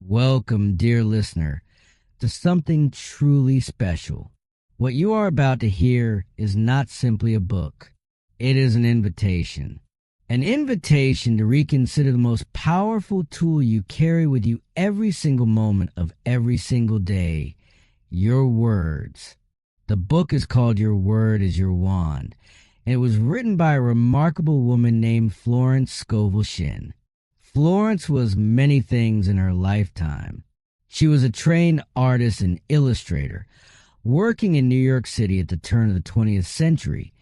Welcome, dear listener, to something truly special. What you are about to hear is not simply a book. It is an invitation. An invitation to reconsider the most powerful tool you carry with you every single moment of every single day, your words. The book is called Your Word is Your Wand, and it was written by a remarkable woman named Florence Scovel Shinn. Florence was many things in her lifetime. She was a trained artist and illustrator, working in New York City at the turn of the 20th century,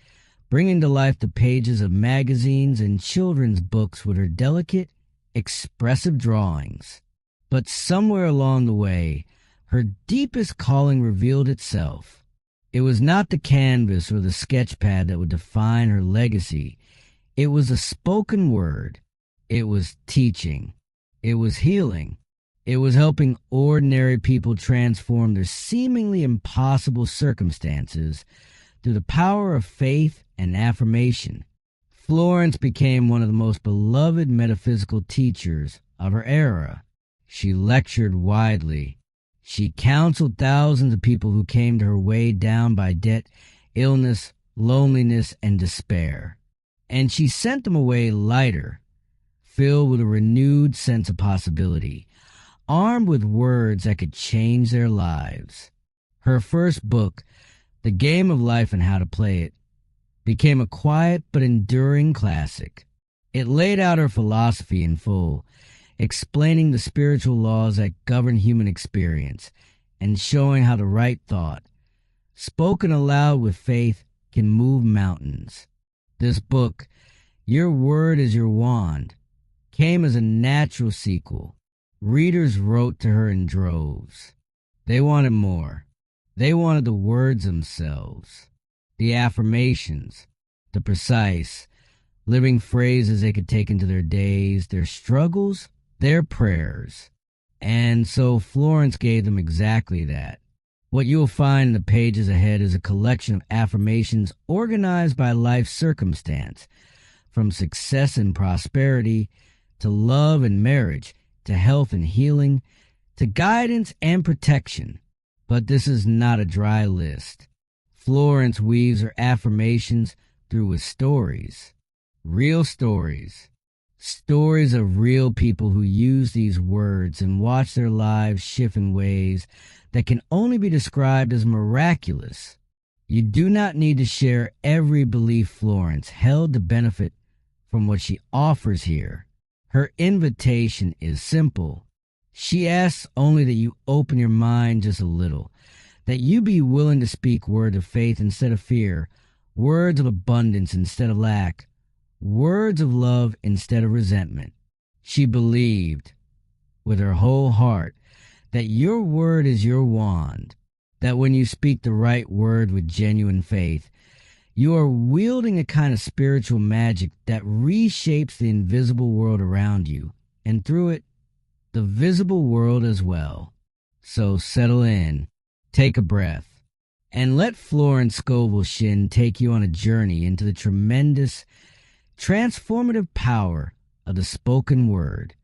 bringing to life the pages of magazines and children's books with her delicate, expressive drawings. But somewhere along the way, her deepest calling revealed itself. It was not the canvas or the sketch pad that would define her legacy. It was a spoken word. It was teaching. It was healing. It was helping ordinary people transform their seemingly impossible circumstances through the power of faith and affirmation. Florence became one of the most beloved metaphysical teachers of her era. She lectured widely. She counseled thousands of people who came to her weighed down by debt, illness, loneliness, and despair. And she sent them away lighter, filled with a renewed sense of possibility, armed with words that could change their lives. Her first book, The Game of Life and How to Play It, became a quiet but enduring classic. It laid out her philosophy in full, explaining the spiritual laws that govern human experience and showing how the right thought, spoken aloud with faith, can move mountains. This book, Your Word is Your Wand, came as a natural sequel. Readers wrote to her in droves. They wanted more. They wanted the words themselves, the affirmations, the precise, living phrases they could take into their days, their struggles, their prayers. And so Florence gave them exactly that. What you will find in the pages ahead is a collection of affirmations organized by life circumstance, from success and prosperity to love and marriage, to health and healing, to guidance and protection. But this is not a dry list. Florence weaves her affirmations through with stories, real stories, stories of real people who use these words and watch their lives shift in ways that can only be described as miraculous. You do not need to share every belief Florence held to benefit from what she offers here. Her invitation is simple. She asks only that you open your mind just a little, that you be willing to speak words of faith instead of fear, words of abundance instead of lack, words of love instead of resentment. She believed with her whole heart that your word is your wand, that when you speak the right word with genuine faith, you are wielding a kind of spiritual magic that reshapes the invisible world around you, and through it, the visible world as well. So settle in, take a breath, and let Florence Scovel Shinn take you on a journey into the tremendous, transformative power of the spoken word.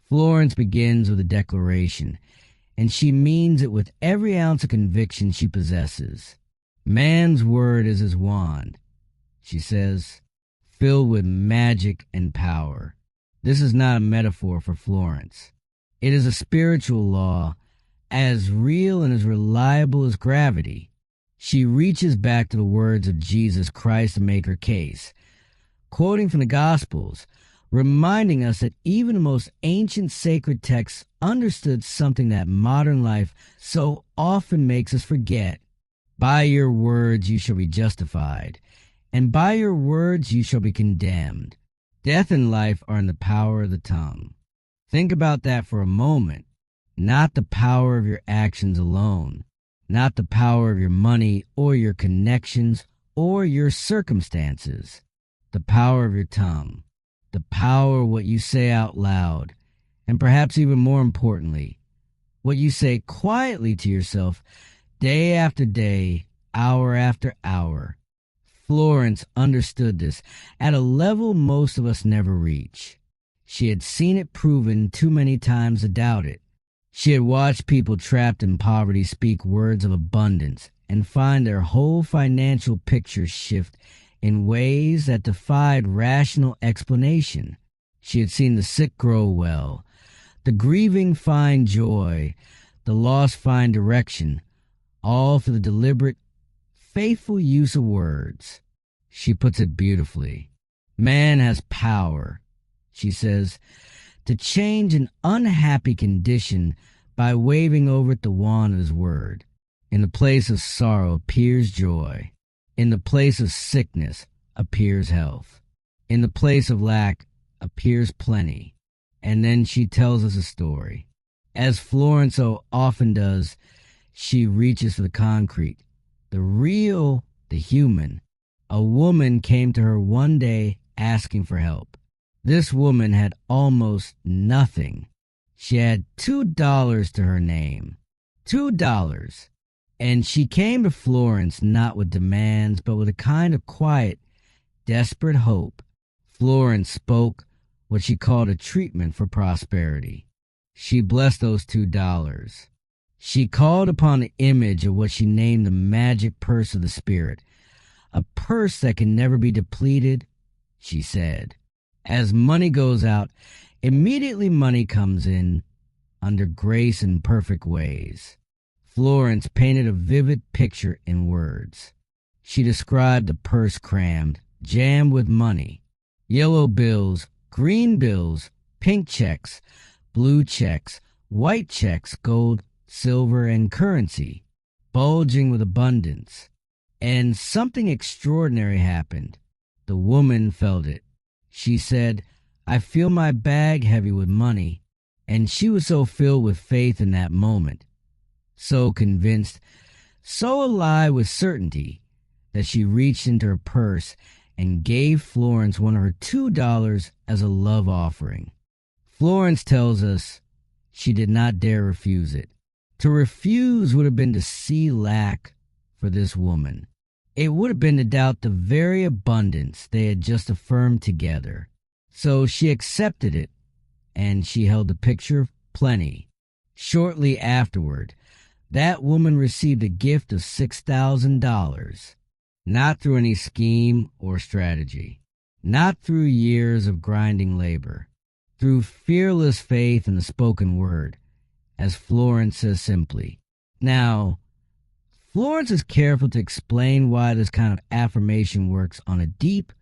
Florence begins with a declaration, and she means it with every ounce of conviction she possesses. Man's word is his wand, she says, filled with magic and power. This is not a metaphor for Florence. It is a spiritual law as real and as reliable as gravity. She reaches back to the words of Jesus Christ to make her case, quoting from the Gospels, reminding us that even the most ancient sacred texts understood something that modern life so often makes us forget. By your words you shall be justified, and by your words you shall be condemned. Death and life are in the power of the tongue. Think about that for a moment. Not the power of your actions alone, not the power of your money or your connections or your circumstances. The power of your tongue, the power of what you say out loud, and perhaps even more importantly, what you say quietly to yourself day after day, hour after hour. Florence understood this at a level most of us never reach. She had seen it proven too many times to doubt it. She had watched people trapped in poverty speak words of abundance and find their whole financial picture shift in ways that defied rational explanation. She had seen the sick grow well, the grieving find joy, the lost find direction, all through the deliberate, faithful use of words. She puts it beautifully. Man has power, she says, to change an unhappy condition by waving over it the wand of his word. In the place of sorrow appears joy. In the place of sickness appears health. In the place of lack appears plenty. And then she tells us a story. As Florence so often does, she reaches for the concrete, the real, the human. A woman came to her one day asking for help. This woman had almost nothing. She had $2 to her name. $2. And she came to Florence not with demands, but with a kind of quiet, desperate hope. Florence spoke what she called a treatment for prosperity. She blessed those $2. She called upon the image of what she named the magic purse of the spirit, a purse that can never be depleted, she said. As money goes out, immediately money comes in under grace and perfect ways. Florence painted a vivid picture in words. She described the purse crammed, jammed with money, yellow bills, green bills, pink checks, blue checks, white checks, gold, silver, and currency, bulging with abundance. And something extraordinary happened. The woman felt it. She said, "I feel my bag heavy with money." And she was so filled with faith in that moment, so convinced, so alive with certainty, that she reached into her purse and gave Florence one of her $2 as a love offering. Florence tells us she did not dare refuse it. To refuse would have been to see lack for this woman. It would have been to doubt the very abundance they had just affirmed together. So she accepted it, and she held the picture of plenty. Shortly afterward, that woman received a gift of $6,000, not through any scheme or strategy, not through years of grinding labor, through fearless faith in the spoken word, as Florence says simply. Now, Florence is careful to explain why this kind of affirmation works on a deep,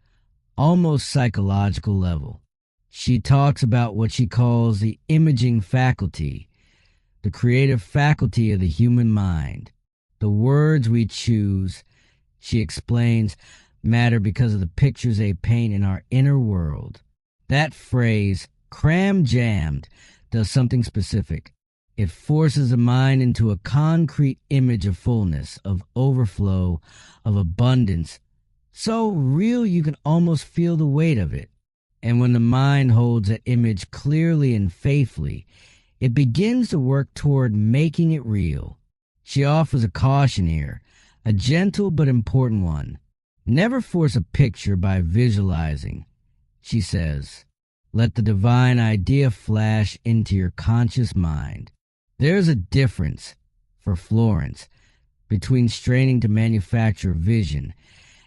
almost psychological level. She talks about what she calls the imaging faculty, the creative faculty of the human mind. The words we choose, she explains, matter because of the pictures they paint in our inner world. That phrase, cram-jammed, does something specific. It forces the mind into a concrete image of fullness, of overflow, of abundance, so real you can almost feel the weight of it. And when the mind holds that image clearly and faithfully, it begins to work toward making it real. She offers a caution here, a gentle but important one. Never force a picture by visualizing. She says, let the divine idea flash into your conscious mind. There's a difference, for Florence, between straining to manufacture vision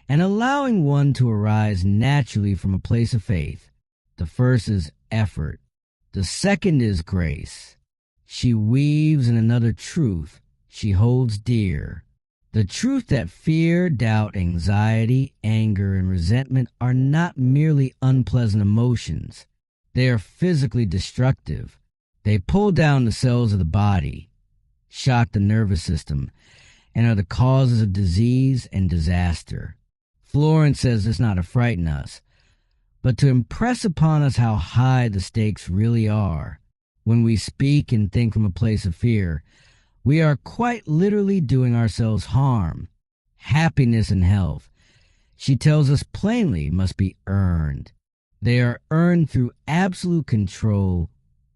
and allowing one to arise naturally from a place of faith. The first is effort. The second is grace. She weaves in another truth she holds dear. The truth that fear, doubt, anxiety, anger, and resentment are not merely unpleasant emotions. They are physically destructive. They pull down the cells of the body, shock the nervous system, and are the causes of disease and disaster. Florence says this not to frighten us, but to impress upon us how high the stakes really are. When we speak and think from a place of fear, we are quite literally doing ourselves harm. Happiness and health, she tells us plainly, must be earned. They are earned through absolute control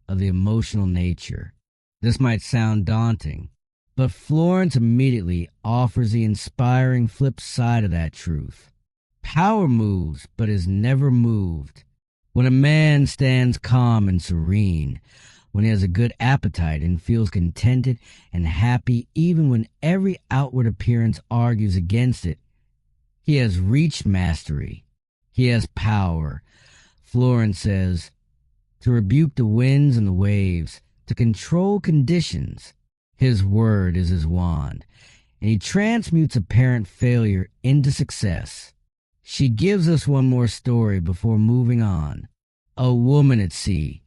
of the emotional nature. This might sound daunting, but Florence immediately offers the inspiring flip side of that truth. Power moves, but is never moved. When a man stands calm and serene, when he has a good appetite and feels contented and happy even when every outward appearance argues against it. He has reached mastery. He has power. Florence says, to rebuke the winds and the waves, to control conditions. His word is his wand, and he transmutes apparent failure into success. She gives us one more story before moving on. A woman at sea,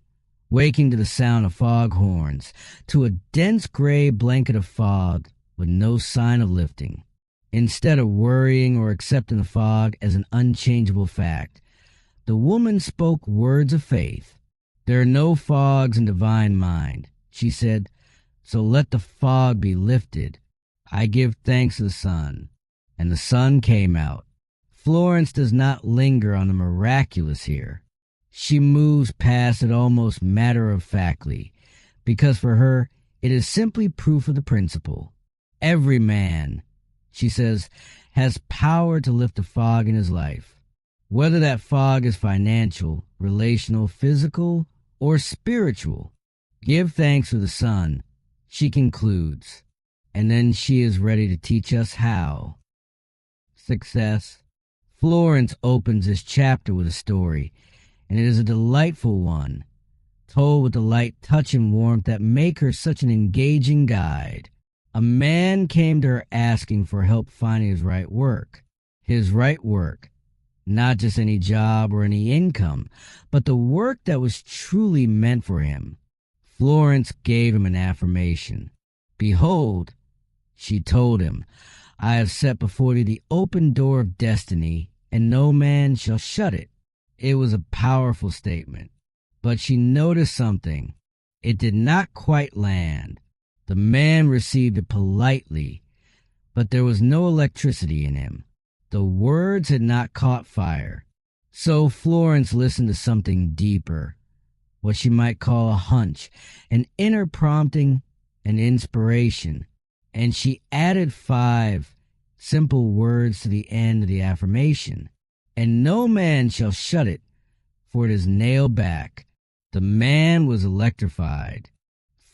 waking to the sound of foghorns, to a dense gray blanket of fog with no sign of lifting. Instead of worrying or accepting the fog as an unchangeable fact, the woman spoke words of faith. There are no fogs in divine mind, she said, so let the fog be lifted. I give thanks to the sun. And the sun came out. Florence does not linger on the miraculous here. She moves past it almost matter-of-factly, because for her it is simply proof of the principle. Every man, she says, has power to lift a fog in his life. Whether that fog is financial, relational, physical, or spiritual. Give thanks to the sun, she concludes, and then she is ready to teach us how. Success. Florence opens this chapter with a story, and it is a delightful one, told with the light touch and warmth that make her such an engaging guide. A man came to her asking for help finding his right work. His right work. Not just any job or any income, but the work that was truly meant for him. Florence gave him an affirmation. Behold, she told him, I have set before thee the open door of destiny, and no man shall shut it. It was a powerful statement, but she noticed something. It did not quite land. The man received it politely, but there was no electricity in him. The words had not caught fire. So Florence listened to something deeper, what she might call a hunch, an inner prompting, an inspiration, and she added 5 simple words to the end of the affirmation. And no man shall shut it, for it is nailed back. The man was electrified.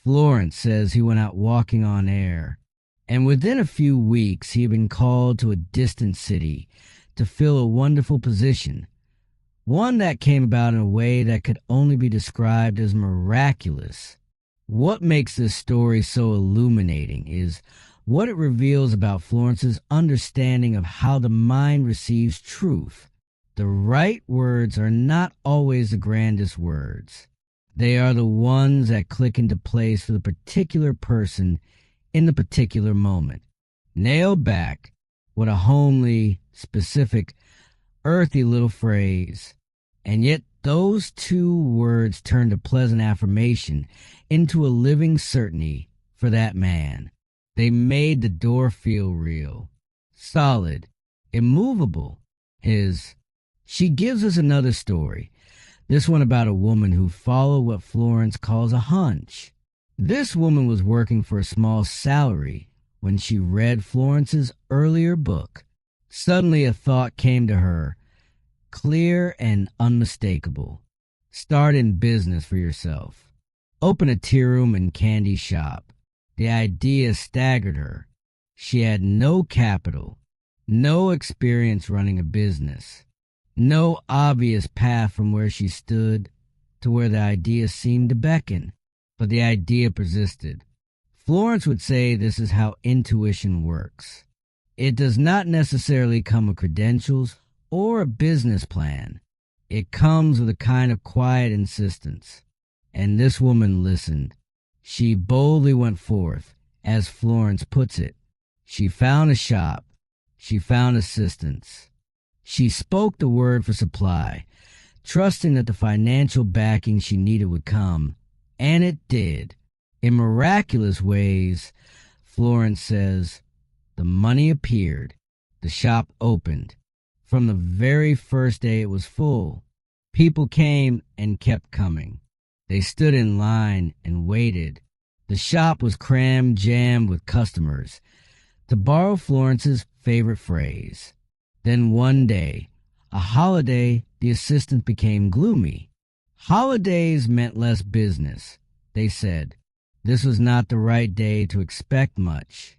Florence says he went out walking on air, and within a few weeks he had been called to a distant city to fill a wonderful position, one that came about in a way that could only be described as miraculous. What makes this story so illuminating is what it reveals about Florence's understanding of how the mind receives truth. The right words are not always the grandest words. They are the ones that click into place for the particular person in the particular moment. Nailed back, what a homely, specific, earthy little phrase. And yet those 2 words turned a pleasant affirmation into a living certainty for that man. They made the door feel real, solid, immovable. She gives us another story, this one about a woman who followed what Florence calls a hunch. This woman was working for a small salary when she read Florence's earlier book. Suddenly a thought came to her, clear and unmistakable. Start in business for yourself. Open a tea room and candy shop. The idea staggered her. She had no capital, no experience running a business, no obvious path from where she stood to where the idea seemed to beckon. But the idea persisted. Florence would say this is how intuition works. It does not necessarily come with credentials or a business plan. It comes with a kind of quiet insistence. And this woman listened. She boldly went forth, as Florence puts it. She found a shop. She found assistance. She spoke the word for supply, trusting that the financial backing she needed would come. And it did. In miraculous ways, Florence says, the money appeared. The shop opened. From the very first day it was full. People came and kept coming. They stood in line and waited. The shop was crammed jammed with customers, to borrow Florence's favorite phrase. Then one day, a holiday, the assistant became gloomy. Holidays meant less business. They said. This was not the right day to expect much.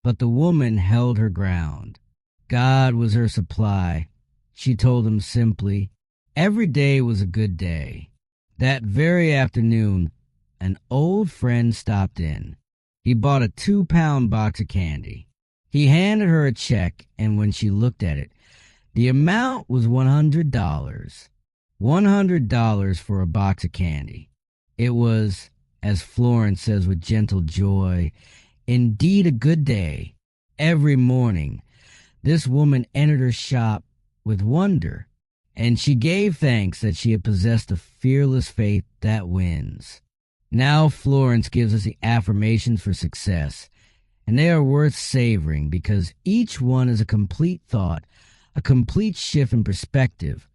But the woman held her ground. God was her supply. She told them simply. Every day was a good day. That very afternoon, an old friend stopped in. He bought a 2-pound box of candy. He handed her a check, and when she looked at it, the amount was $100. $100 for a box of candy. It was, as Florence says with gentle joy, indeed a good day. Every morning, this woman entered her shop with wonder, and she gave thanks that she had possessed a fearless faith that wins. Now Florence gives us the affirmations for success, and they are worth savoring because each one is a complete thought, a complete shift in perspective,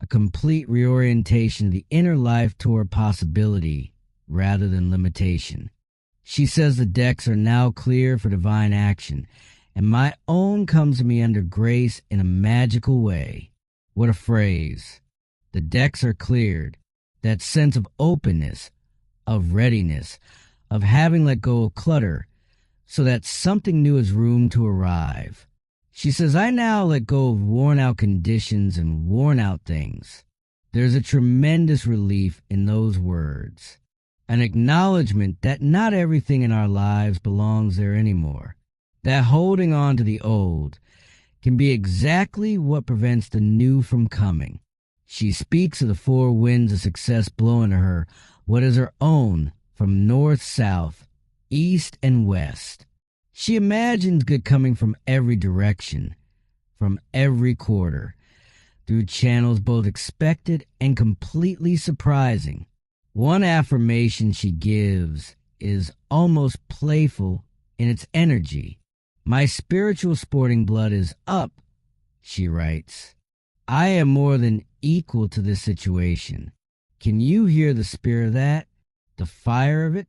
a complete reorientation of the inner life toward possibility rather than limitation. She says the decks are now clear for divine action, and my own comes to me under grace in a magical way. What a phrase. The decks are cleared. That sense of openness, of readiness, of having let go of clutter, so that something new has room to arrive. She says, I now let go of worn-out conditions and worn-out things. There's a tremendous relief in those words. An acknowledgement that not everything in our lives belongs there anymore. That holding on to the old can be exactly what prevents the new from coming. She speaks of the 4 winds of success blowing to her what is her own from north, south, east, and west. She imagines good coming from every direction, from every quarter, through channels both expected and completely surprising. One affirmation she gives is almost playful in its energy. My spiritual sporting blood is up, she writes. I am more than equal to this situation. Can you hear the spirit of that? The fire of it?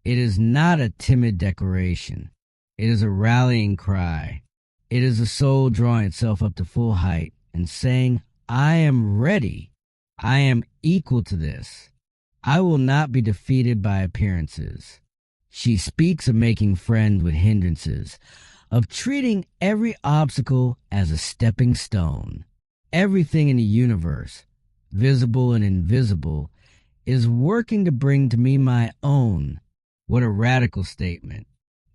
It is not a timid declaration. It is a rallying cry. It is the soul drawing itself up to full height and saying, I am ready. I am equal to this. I will not be defeated by appearances. She speaks of making friends with hindrances, of treating every obstacle as a stepping stone. Everything in the universe, visible and invisible, is working to bring to me my own. What a radical statement.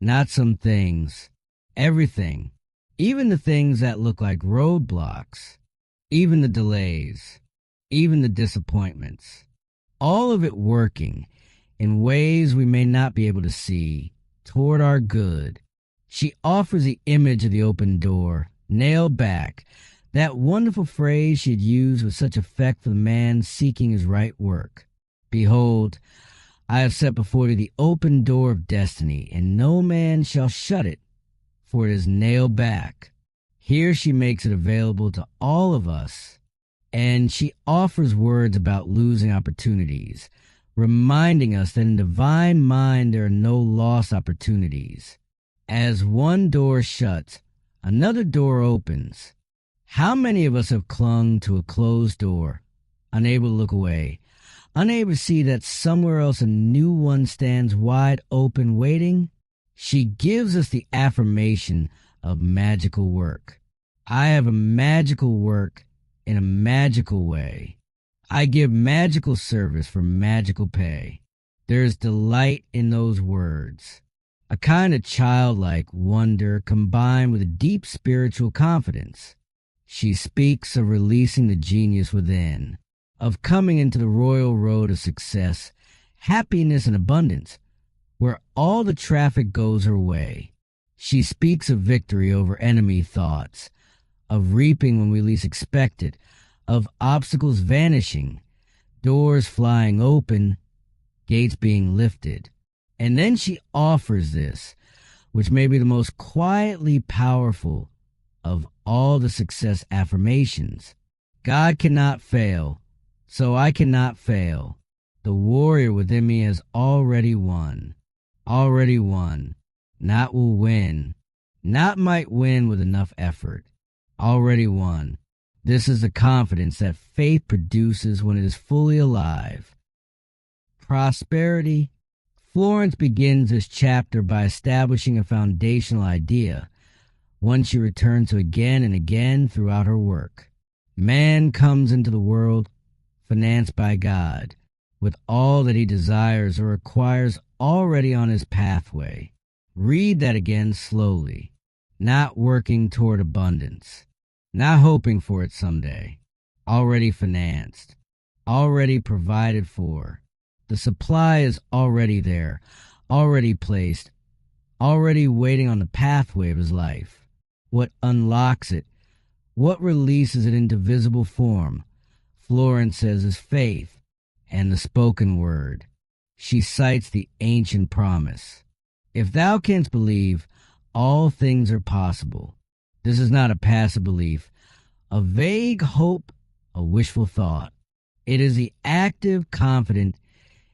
Not some things. Everything. Even the things that look like roadblocks. Even the delays. Even the disappointments. All of it working in ways we may not be able to see toward our good. She offers the image of the open door, nailed back, that wonderful phrase she had used with such effect for the man seeking his right work. Behold, I have set before thee the open door of destiny, and no man shall shut it, for it is nailed back. Here she makes it available to all of us, and she offers words about losing opportunities, reminding us that in divine mind there are no lost opportunities. As one door shuts, another door opens. How many of us have clung to a closed door, unable to look away, unable to see that somewhere else a new one stands wide open waiting? She gives us the affirmation of magical work. I have a magical work in a magical way. I give magical service for magical pay. There is delight in those words, a kind of childlike wonder combined with a deep spiritual confidence. She speaks of releasing the genius within, of coming into the royal road of success, happiness, and abundance, where all the traffic goes her way. She speaks of victory over enemy thoughts, of reaping when we least expect it, of obstacles vanishing, doors flying open, gates being lifted. And then she offers this, which may be the most quietly powerful of all the success affirmations. God cannot fail, so I cannot fail. The warrior within me has already won. Already won. Not will win. Not might win with enough effort. Already won. This is the confidence that faith produces when it is fully alive. Prosperity Florence begins this chapter by establishing a foundational idea, one she returns to again and again throughout her work. Man comes into the world financed by God, with all that he desires or requires already on his pathway. Read that again slowly. Not working toward abundance, not hoping for it someday. Already financed, already provided for. The supply is already there, already placed, already waiting on the pathway of his life. What unlocks it, what releases it into visible form, Florence says, is faith and the spoken word. She cites the ancient promise. If thou canst believe, all things are possible. This is not a passive belief, a vague hope, a wishful thought. It is the active, confident,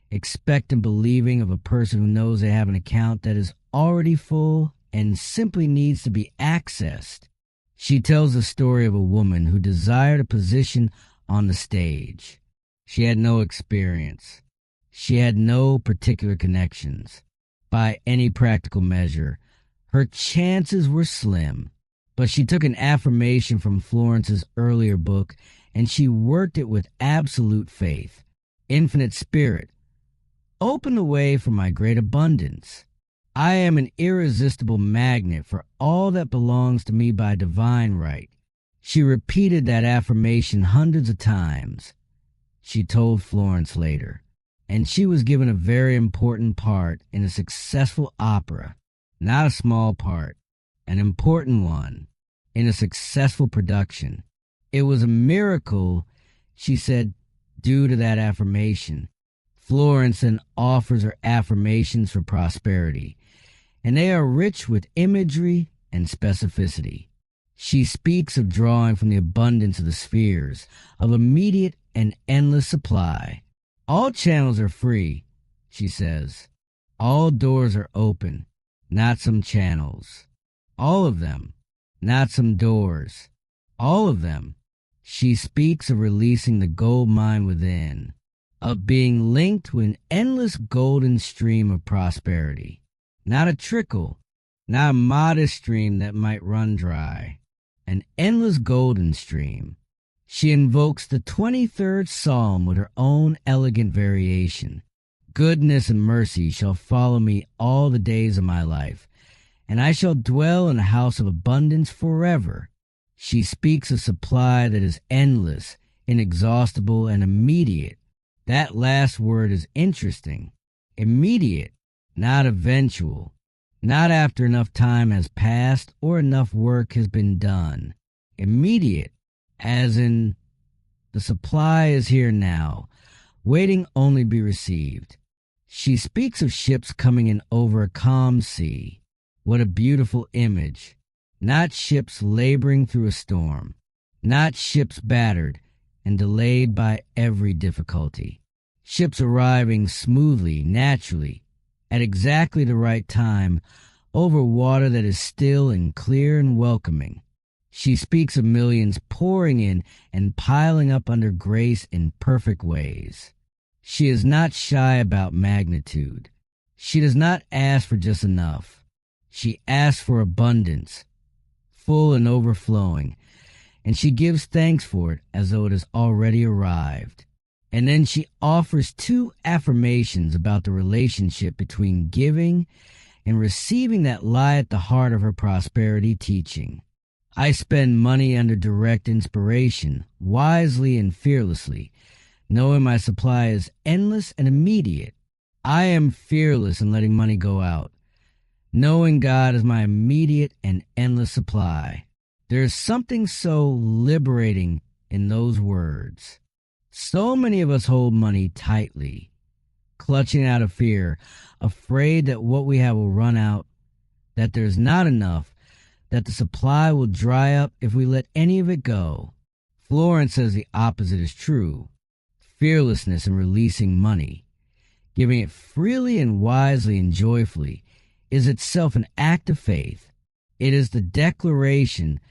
expectant believing of a person who knows they have an account that is already full and simply needs to be accessed. She tells the story of a woman who desired a position on the stage. She had no experience. She had no particular connections. By any practical measure, her chances were slim. But she took an affirmation from Florence's earlier book and she worked it with absolute faith. Infinite Spirit, open the way for my great abundance. I am an irresistible magnet for all that belongs to me by divine right. She repeated that affirmation hundreds of times, she told Florence later, and she was given a very important part in a successful opera, not a small part, an important one, in a successful production. It was a miracle, she said, due to that affirmation. Florence then offers her affirmations for prosperity, and they are rich with imagery and specificity. She speaks of drawing from the abundance of the spheres, of immediate and endless supply. All channels are free, she says. All doors are open, not some channels. All of them, not some doors. All of them. She speaks of releasing the gold mine within, of being linked to an endless golden stream of prosperity. Not a trickle, not a modest stream that might run dry. An endless golden stream. She invokes the 23rd Psalm with her own elegant variation. Goodness and mercy shall follow me all the days of my life, and I shall dwell in a house of abundance forever. She speaks of supply that is endless, inexhaustible, and immediate. That last word is interesting. Immediate, not eventual. Not after enough time has passed or enough work has been done. Immediate, as in the supply is here now, waiting only to be received. She speaks of ships coming in over a calm sea. What a beautiful image. Not ships laboring through a storm. Not ships battered and delayed by every difficulty. Ships arriving smoothly, naturally, at exactly the right time, over water that is still and clear and welcoming. She speaks of millions pouring in and piling up under grace in perfect ways. She is not shy about magnitude. She does not ask for just enough. She asks for abundance, full and overflowing, and she gives thanks for it as though it has already arrived. And then she offers 2 affirmations about the relationship between giving and receiving that lie at the heart of her prosperity teaching. I spend money under direct inspiration, wisely and fearlessly, knowing my supply is endless and immediate. I am fearless in letting money go out, knowing God is my immediate and endless supply. There is something so liberating in those words. So many of us hold money tightly, clutching out of fear, afraid that what we have will run out, that there's not enough, that the supply will dry up if we let any of it go. Florence says the opposite is true. Fearlessness in releasing money, giving it freely and wisely and joyfully, is itself an act of faith. It is the declaration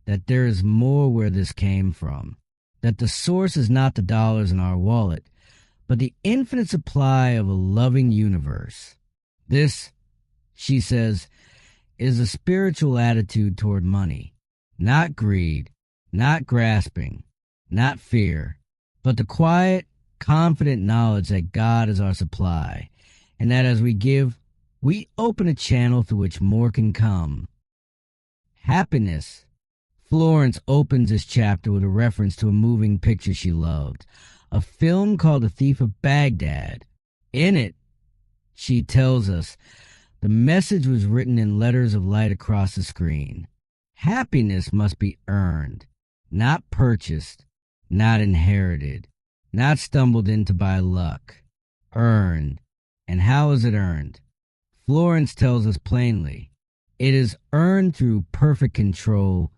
that there is more where this came from, that the source is not the dollars in our wallet, but the infinite supply of a loving universe. This, she says, is a spiritual attitude toward money. Not greed, not grasping, not fear, but the quiet, confident knowledge that God is our supply, and that as we give, we open a channel through which more can come. Happiness. Florence opens this chapter with a reference to a moving picture she loved, a film called The Thief of Baghdad. In it, she tells us, the message was written in letters of light across the screen. Happiness must be earned, not purchased, not inherited, not stumbled into by luck. Earned. And how is it earned? Florence tells us plainly, it is earned through perfect control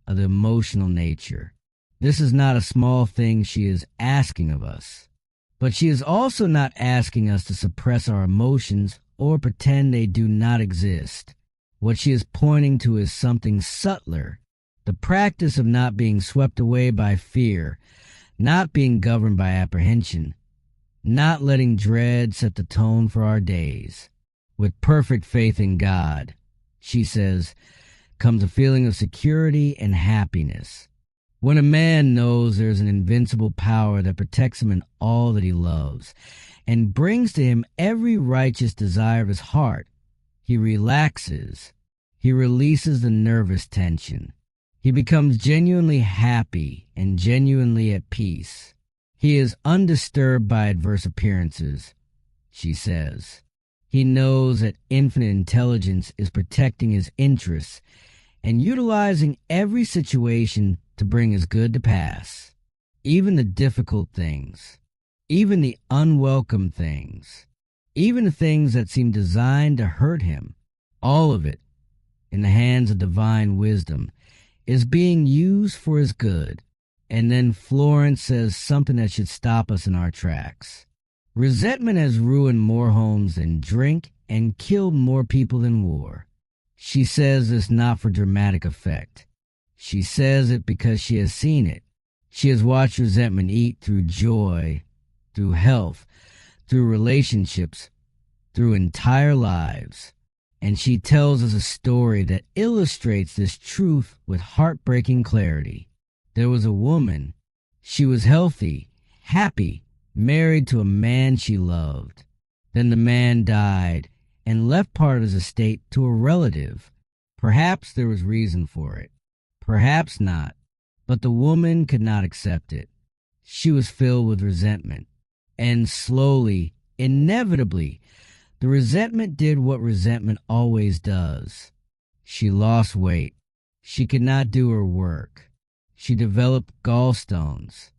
of the emotional nature. This is not a small thing she is asking of us, but she is also not asking us to suppress our emotions or pretend they do not exist. What she is pointing to is something subtler, the practice of not being swept away by fear, not being governed by apprehension, not letting dread set the tone for our days. With perfect faith in God, she says, comes a feeling of security and happiness. When a man knows there's an invincible power that protects him in all that he loves and brings to him every righteous desire of his heart, he relaxes. He releases the nervous tension. He becomes genuinely happy and genuinely at peace. He is undisturbed by adverse appearances, she says. He knows that infinite intelligence is protecting his interests and utilizing every situation to bring his good to pass. Even the difficult things, even the unwelcome things, even the things that seem designed to hurt him, all of it, in the hands of divine wisdom, is being used for his good. And then Florence says something that should stop us in our tracks. Resentment has ruined more homes than drink and killed more people than war. She says this not for dramatic effect. She says it because she has seen it. She has watched resentment eat through joy, through health, through relationships, through entire lives. And she tells us a story that illustrates this truth with heartbreaking clarity. There was a woman. She was healthy, happy, married to a man she loved. Then the man died and left part of his estate to a relative. Perhaps there was reason for it. Perhaps not. But the woman could not accept it. She was filled with resentment. And slowly, inevitably, the resentment did what resentment always does. She lost weight. She could not do her work. She developed gallstones.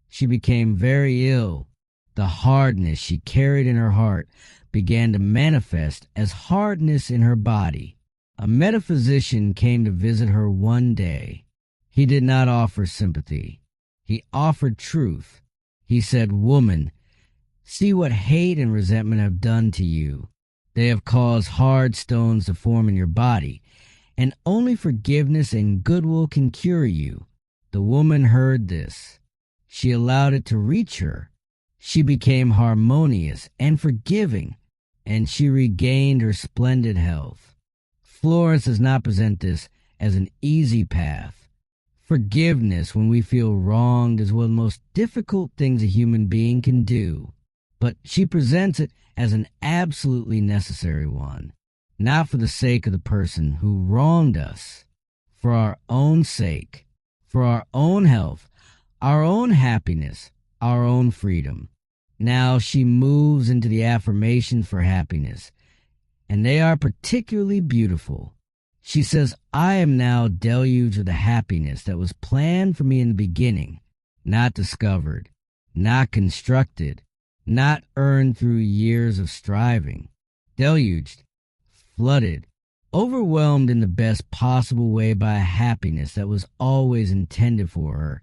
She became very ill. The hardness she carried in her heart began to manifest as hardness in her body. A metaphysician came to visit her one day. He did not offer sympathy. He offered truth. He said, "Woman, see what hate and resentment have done to you. They have caused hard stones to form in your body, and only forgiveness and goodwill can cure you." The woman heard this. She allowed it to reach her. She became harmonious and forgiving, and she regained her splendid health. Florence does not present this as an easy path. Forgiveness when we feel wronged is one of the most difficult things a human being can do, but she presents it as an absolutely necessary one, not for the sake of the person who wronged us, for our own sake, for our own health, our own happiness, our own freedom. Now she moves into the affirmations for happiness, and they are particularly beautiful. She says, "I am now deluged with the happiness that was planned for me in the beginning, not discovered, not constructed, not earned through years of striving. Deluged, flooded, overwhelmed in the best possible way by a happiness that was always intended for her,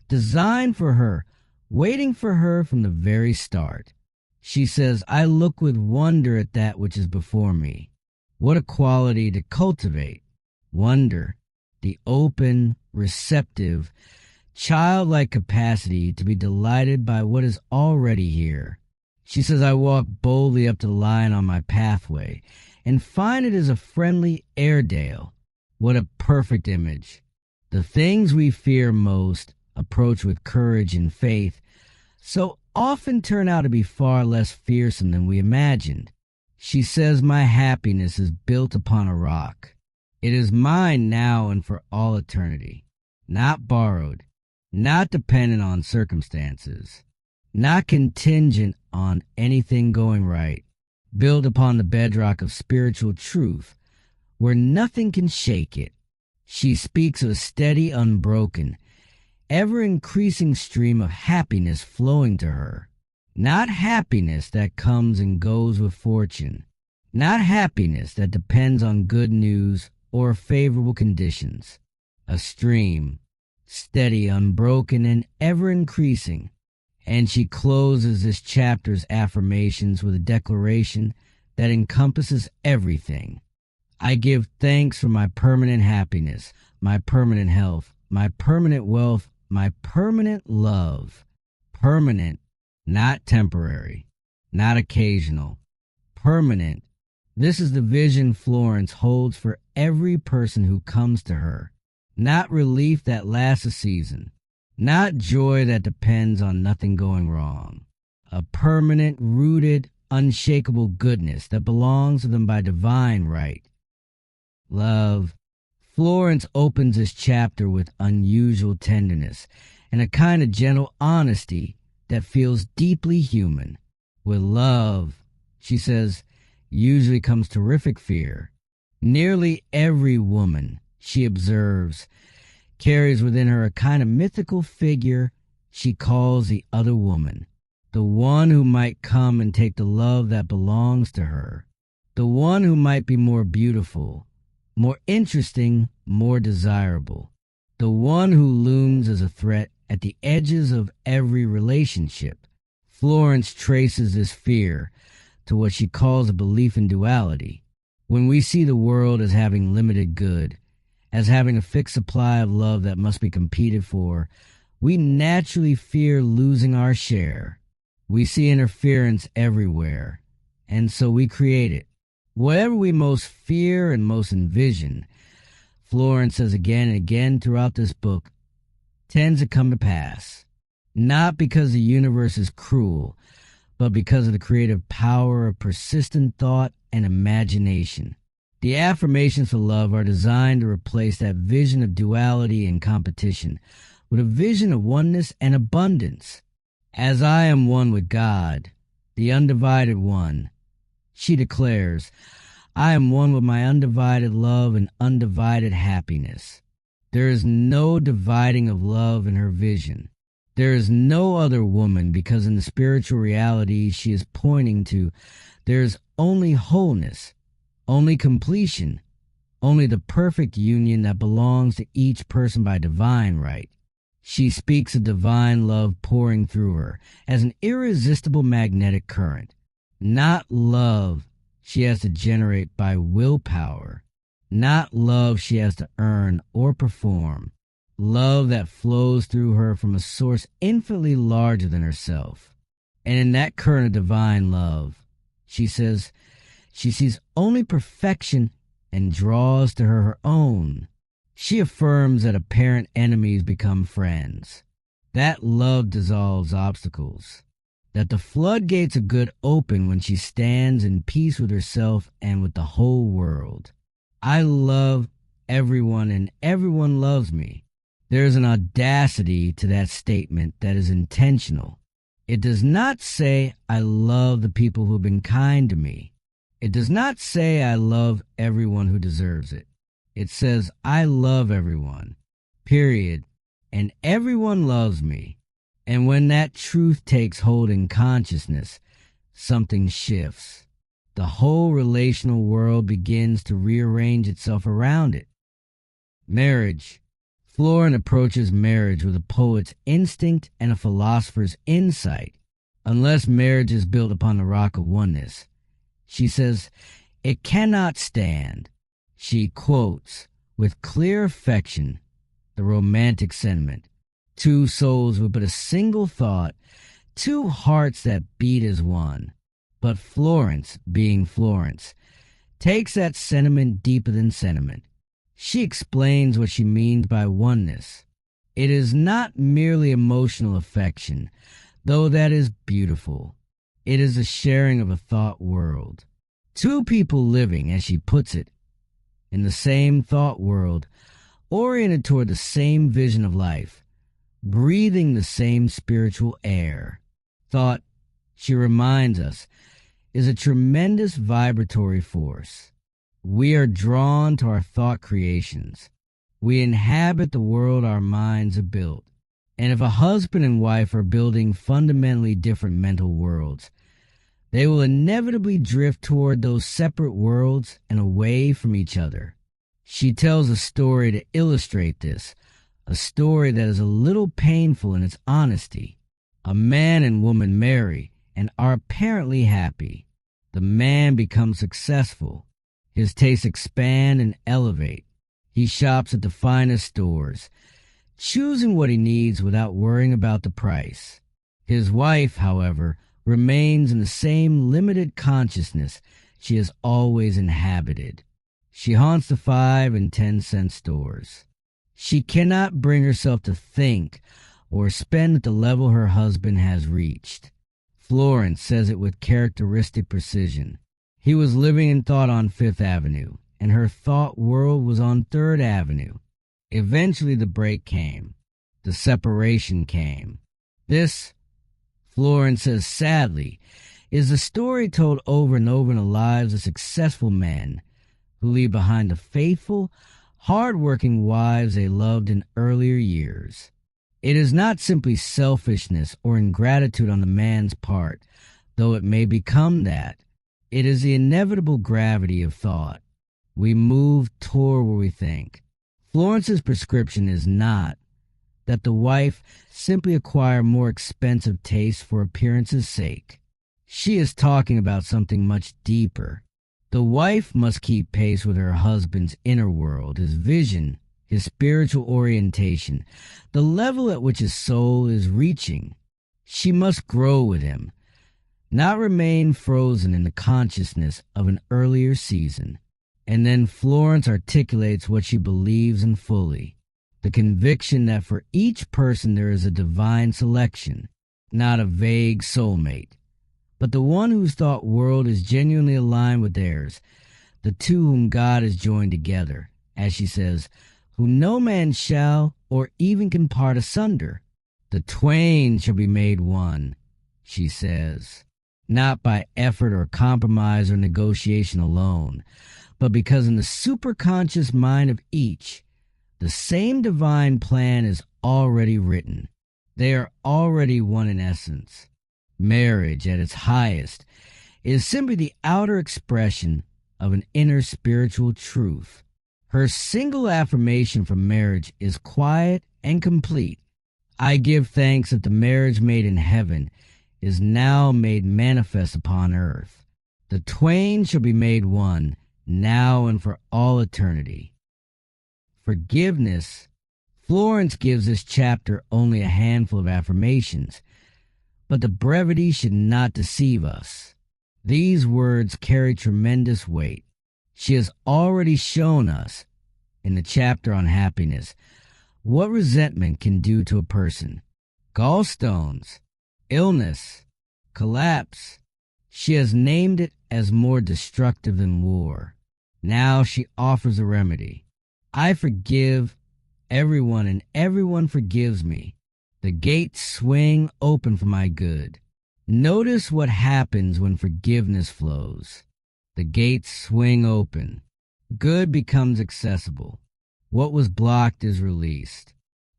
designed for her, waiting for her from the very start." She says, "I look with wonder at that which is before me." What a quality to cultivate. Wonder, the open, receptive, childlike capacity to be delighted by what is already here. She says, I walk boldly up to the lion on my pathway and find it is a friendly Airedale. What a perfect image. The things we fear most, approach with courage and faith, so often turn out to be far less fearsome than we imagined. She says, my happiness is built upon a rock. It is mine now and for all eternity, not borrowed, not dependent on circumstances, not contingent on anything going right, built upon the bedrock of spiritual truth, where nothing can shake it. She speaks of a steady, unbroken, ever-increasing stream of happiness flowing to her. Not happiness that comes and goes with fortune. Not happiness that depends on good news or favorable conditions. A stream, steady, unbroken, and ever-increasing. And she closes this chapter's affirmations with a declaration that encompasses everything. I give thanks for my permanent happiness, my permanent health, my permanent wealth, my permanent love. Permanent, not temporary, not occasional. Permanent. This is the vision Florence holds for every person who comes to her. Not relief that lasts a season. Not joy that depends on nothing going wrong. A permanent, rooted, unshakable goodness that belongs to them by divine right. Love. Florence opens this chapter with unusual tenderness and a kind of gentle honesty that feels deeply human. With love, she says, usually comes terrific fear. Nearly every woman, she observes, carries within her a kind of mythical figure she calls the other woman, the one who might come and take the love that belongs to her, the one who might be more beautiful, more interesting, more desirable, the one who looms as a threat at the edges of every relationship. Florence traces this fear to what she calls a belief in duality. When we see the world as having limited good, as having a fixed supply of love that must be competed for, we naturally fear losing our share. We see interference everywhere, and so we create it. Whatever we most fear and most envision, Florence says again and again throughout this book, tends to come to pass. Not because the universe is cruel, but because of the creative power of persistent thought and imagination. The affirmations for love are designed to replace that vision of duality and competition with a vision of oneness and abundance. As I am one with God, the undivided one, she declares, I am one with my undivided love and undivided happiness. There is no dividing of love in her vision. There is no other woman because in the spiritual reality she is pointing to, there is only wholeness, only completion, only the perfect union that belongs to each person by divine right. She speaks of divine love pouring through her as an irresistible magnetic current. Not love she has to generate by willpower. Not love she has to earn or perform. Love that flows through her from a source infinitely larger than herself. And in that current of divine love, she says, she sees only perfection and draws to her own. She affirms that apparent enemies become friends. That love dissolves obstacles. That the floodgates of good open when she stands in peace with herself and with the whole world. I love everyone and everyone loves me. There is an audacity to that statement that is intentional. It does not say, I love the people who have been kind to me. It does not say, I love everyone who deserves it. It says, I love everyone, period, and everyone loves me. And when that truth takes hold in consciousness, something shifts. The whole relational world begins to rearrange itself around it. Marriage. Florence approaches marriage with a poet's instinct and a philosopher's insight. Unless marriage is built upon the rock of oneness, she says, it cannot stand. She quotes, with clear affection, the romantic sentiment. Two souls with but a single thought two hearts that beat as one. But Florence, being Florence, takes that sentiment deeper than sentiment. She explains what she means by oneness. It is not merely emotional affection, though that is beautiful. It is a sharing of a thought world. Two people living, as she puts it, in the same thought world, oriented toward the same vision of life, breathing the same spiritual air. Thought, she reminds us, is a tremendous vibratory force. We are drawn to our thought creations. We inhabit the world our minds have built. And if a husband and wife are building fundamentally different mental worlds, they will inevitably drift toward those separate worlds and away from each other. She tells a story to illustrate this, a story that is a little painful in its honesty. A man and woman marry and are apparently happy. The man becomes successful. His tastes expand and elevate. He shops at the finest stores, choosing what he needs without worrying about the price. His wife, however, remains in the same limited consciousness she has always inhabited. She haunts the 5 and 10-cent stores. She cannot bring herself to think or spend at the level her husband has reached. Florence says it with characteristic precision. He was living in thought on 5th Avenue, and her thought world was on 3rd Avenue. Eventually the break came. The separation came. This, Florence says sadly, is a story told over and over in the lives of successful men who leave behind the faithful, hard-working wives they loved in earlier years. It is not simply selfishness or ingratitude on the man's part, though it may become that. It is the inevitable gravity of thought. We move toward where we think. Florence's prescription is not that the wife simply acquire more expensive tastes for appearance's sake. She is talking about something much deeper. The wife must keep pace with her husband's inner world, his vision, his spiritual orientation, the level at which his soul is reaching. She must grow with him, not remain frozen in the consciousness of an earlier season. And then Florence articulates what she believes in fully, the conviction that for each person there is a divine selection, not a vague soulmate, but the one whose thought world is genuinely aligned with theirs, the two whom God has joined together, as she says, whom no man shall or even can part asunder. The twain shall be made one, she says, not by effort or compromise or negotiation alone, but because in the superconscious mind of each, the same divine plan is already written. They are already one in essence. Marriage, at its highest, is simply the outer expression of an inner spiritual truth. Her single affirmation for marriage is quiet and complete. I give thanks that the marriage made in heaven is now made manifest upon earth. The twain shall be made one, now and for all eternity. Forgiveness. Florence gives this chapter only a handful of affirmations, but the brevity should not deceive us. These words carry tremendous weight. She has already shown us, in the chapter on happiness, what resentment can do to a person. Gallstones, illness, collapse. She has named it as more destructive than war. Now she offers a remedy. I forgive everyone and everyone forgives me. The gates swing open for my good. Notice what happens when forgiveness flows. The gates swing open. Good becomes accessible. What was blocked is released.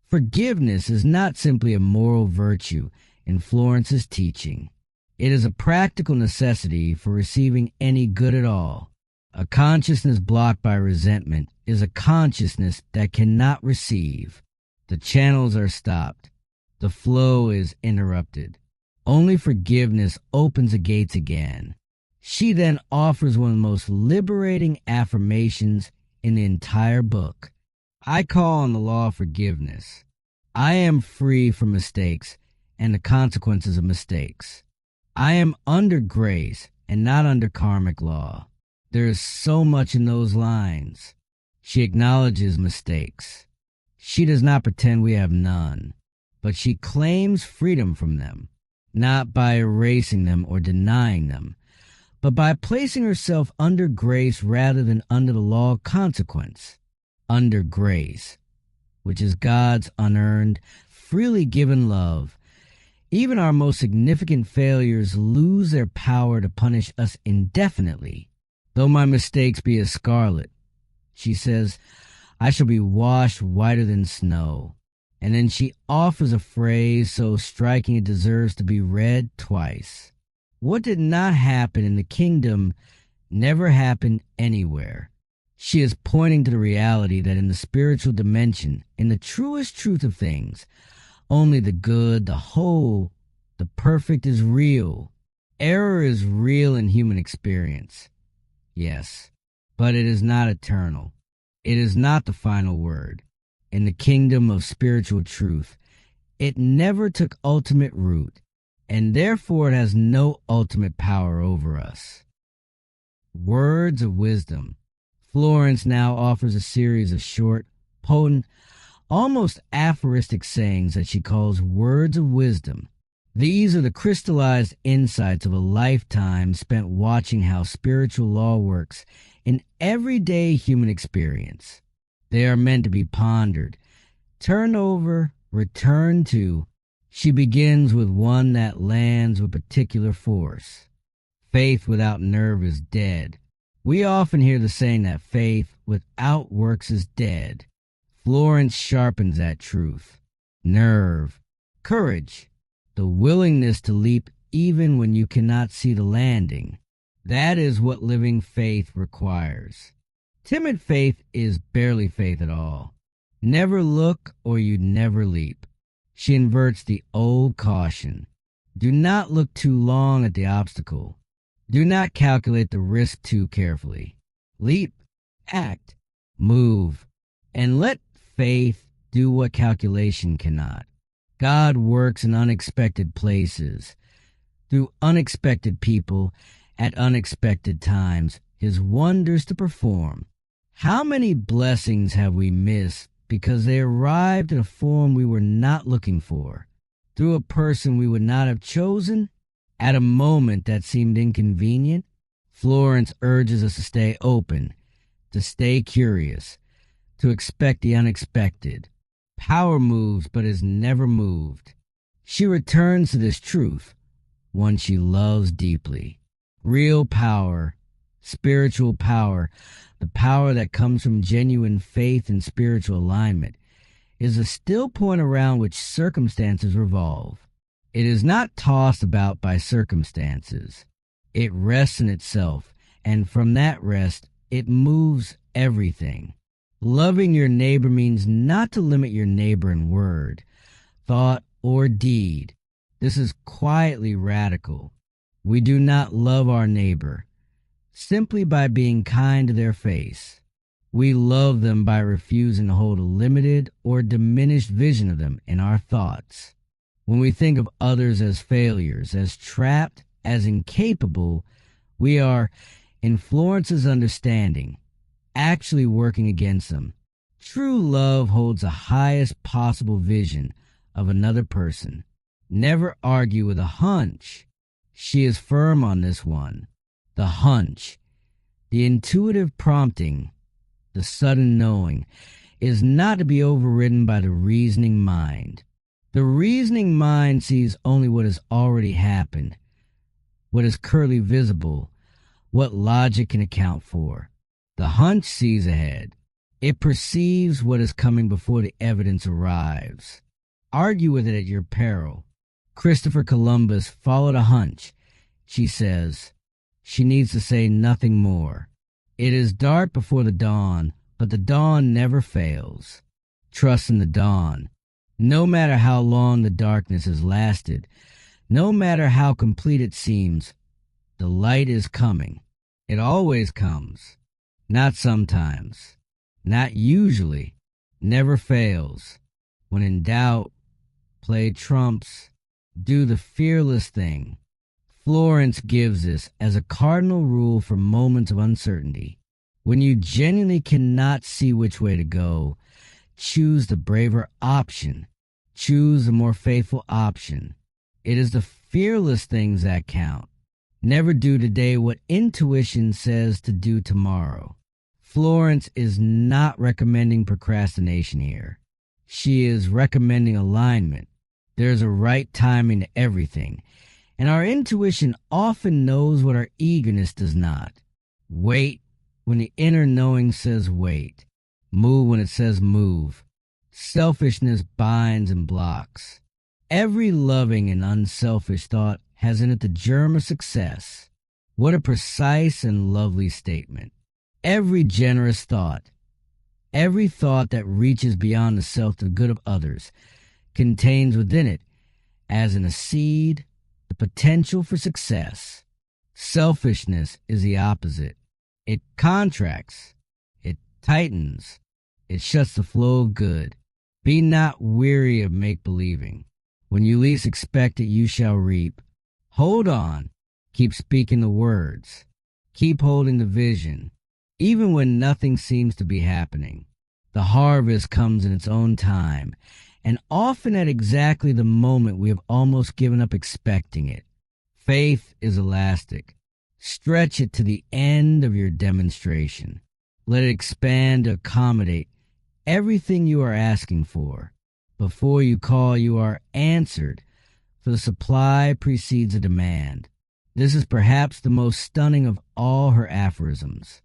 Forgiveness is not simply a moral virtue in Florence's teaching. It is a practical necessity for receiving any good at all. A consciousness blocked by resentment is a consciousness that cannot receive. The channels are stopped. The flow is interrupted. Only forgiveness opens the gates again. She then offers one of the most liberating affirmations in the entire book. I call on the law of forgiveness. I am free from mistakes and the consequences of mistakes. I am under grace and not under karmic law. There is so much in those lines. She acknowledges mistakes. She does not pretend we have none, but she claims freedom from them, not by erasing them or denying them, but by placing herself under grace rather than under the law of consequence. Under grace, which is God's unearned, freely given love. Even our most significant failures lose their power to punish us indefinitely. Though my mistakes be as scarlet, she says, I shall be washed whiter than snow. And then she offers a phrase so striking it deserves to be read twice. What did not happen in the kingdom never happened anywhere. She is pointing to the reality that in the spiritual dimension, in the truest truth of things, only the good, the whole, the perfect is real. Error is real in human experience. Yes, but it is not eternal. It is not the final word. In the kingdom of spiritual truth, it never took ultimate root, and therefore it has no ultimate power over us. Words of wisdom. Florence now offers a series of short, potent, almost aphoristic sayings that she calls words of wisdom. These are the crystallized insights of a lifetime spent watching how spiritual law works in everyday human experience. They are meant to be pondered, turned over, returned to. She begins with one that lands with particular force. Faith without nerve is dead. We often hear the saying that faith without works is dead. Florence sharpens that truth. Nerve, courage, the willingness to leap even when you cannot see the landing. That is what living faith requires. Timid faith is barely faith at all. Never look or you never leap. She inverts the old caution. Do not look too long at the obstacle. Do not calculate the risk too carefully. Leap, act, move, and let faith do what calculation cannot. God works in unexpected places, through unexpected people, at unexpected times, his wonders to perform. How many blessings have we missed because they arrived in a form we were not looking for, through a person we would not have chosen, at a moment that seemed inconvenient? Florence urges us to stay open, to stay curious, to expect the unexpected. Power moves but is never moved. She returns to this truth, one she loves deeply. Real power, spiritual power, the power that comes from genuine faith and spiritual alignment, is a still point around which circumstances revolve. It is not tossed about by circumstances. It rests in itself, and from that rest, it moves everything. Loving your neighbor means not to limit your neighbor in word, thought, or deed. This is quietly radical. We do not love our neighbor simply by being kind to their face. We love them by refusing to hold a limited or diminished vision of them in our thoughts. When we think of others as failures, as trapped, as incapable, we are, in Florence's understanding, actually working against them. True love holds the highest possible vision of another person. Never argue with a hunch. She is firm on this one. The hunch, the intuitive prompting, the sudden knowing, is not to be overridden by the reasoning mind. The reasoning mind sees only what has already happened, what is currently visible, what logic can account for. The hunch sees ahead. It perceives what is coming before the evidence arrives. Argue with it at your peril. Christopher Columbus followed a hunch. She says, she needs to say nothing more. It is dark before the dawn, but the dawn never fails. Trust in the dawn. No matter how long the darkness has lasted, no matter how complete it seems, the light is coming. It always comes. Not sometimes. Not usually. Never fails. When in doubt, play trumps. Do the fearless thing. Florence gives this as a cardinal rule for moments of uncertainty. When you genuinely cannot see which way to go, choose the braver option. Choose the more faithful option. It is the fearless things that count. Never do today what intuition says to do tomorrow. Florence is not recommending procrastination here. She is recommending alignment. There's a right timing to everything, and our intuition often knows what our eagerness does not. Wait when the inner knowing says wait. Move when it says move. Selfishness binds and blocks. Every loving and unselfish thought has in it the germ of success. What a precise and lovely statement. Every generous thought, every thought that reaches beyond the self to the good of others, contains within it, as in a seed, the potential for success. Selfishness is the opposite. It contracts, it tightens, it shuts the flow of good. Be not weary of make-believing. When you least expect it, you shall reap. Hold on. Keep speaking the words. Keep holding the vision. Even when nothing seems to be happening, the harvest comes in its own time, and often at exactly the moment we have almost given up expecting it. Faith is elastic. Stretch it to the end of your demonstration. Let it expand to accommodate everything you are asking for. Before you call, you are answered, for the supply precedes the demand. This is perhaps the most stunning of all her aphorisms.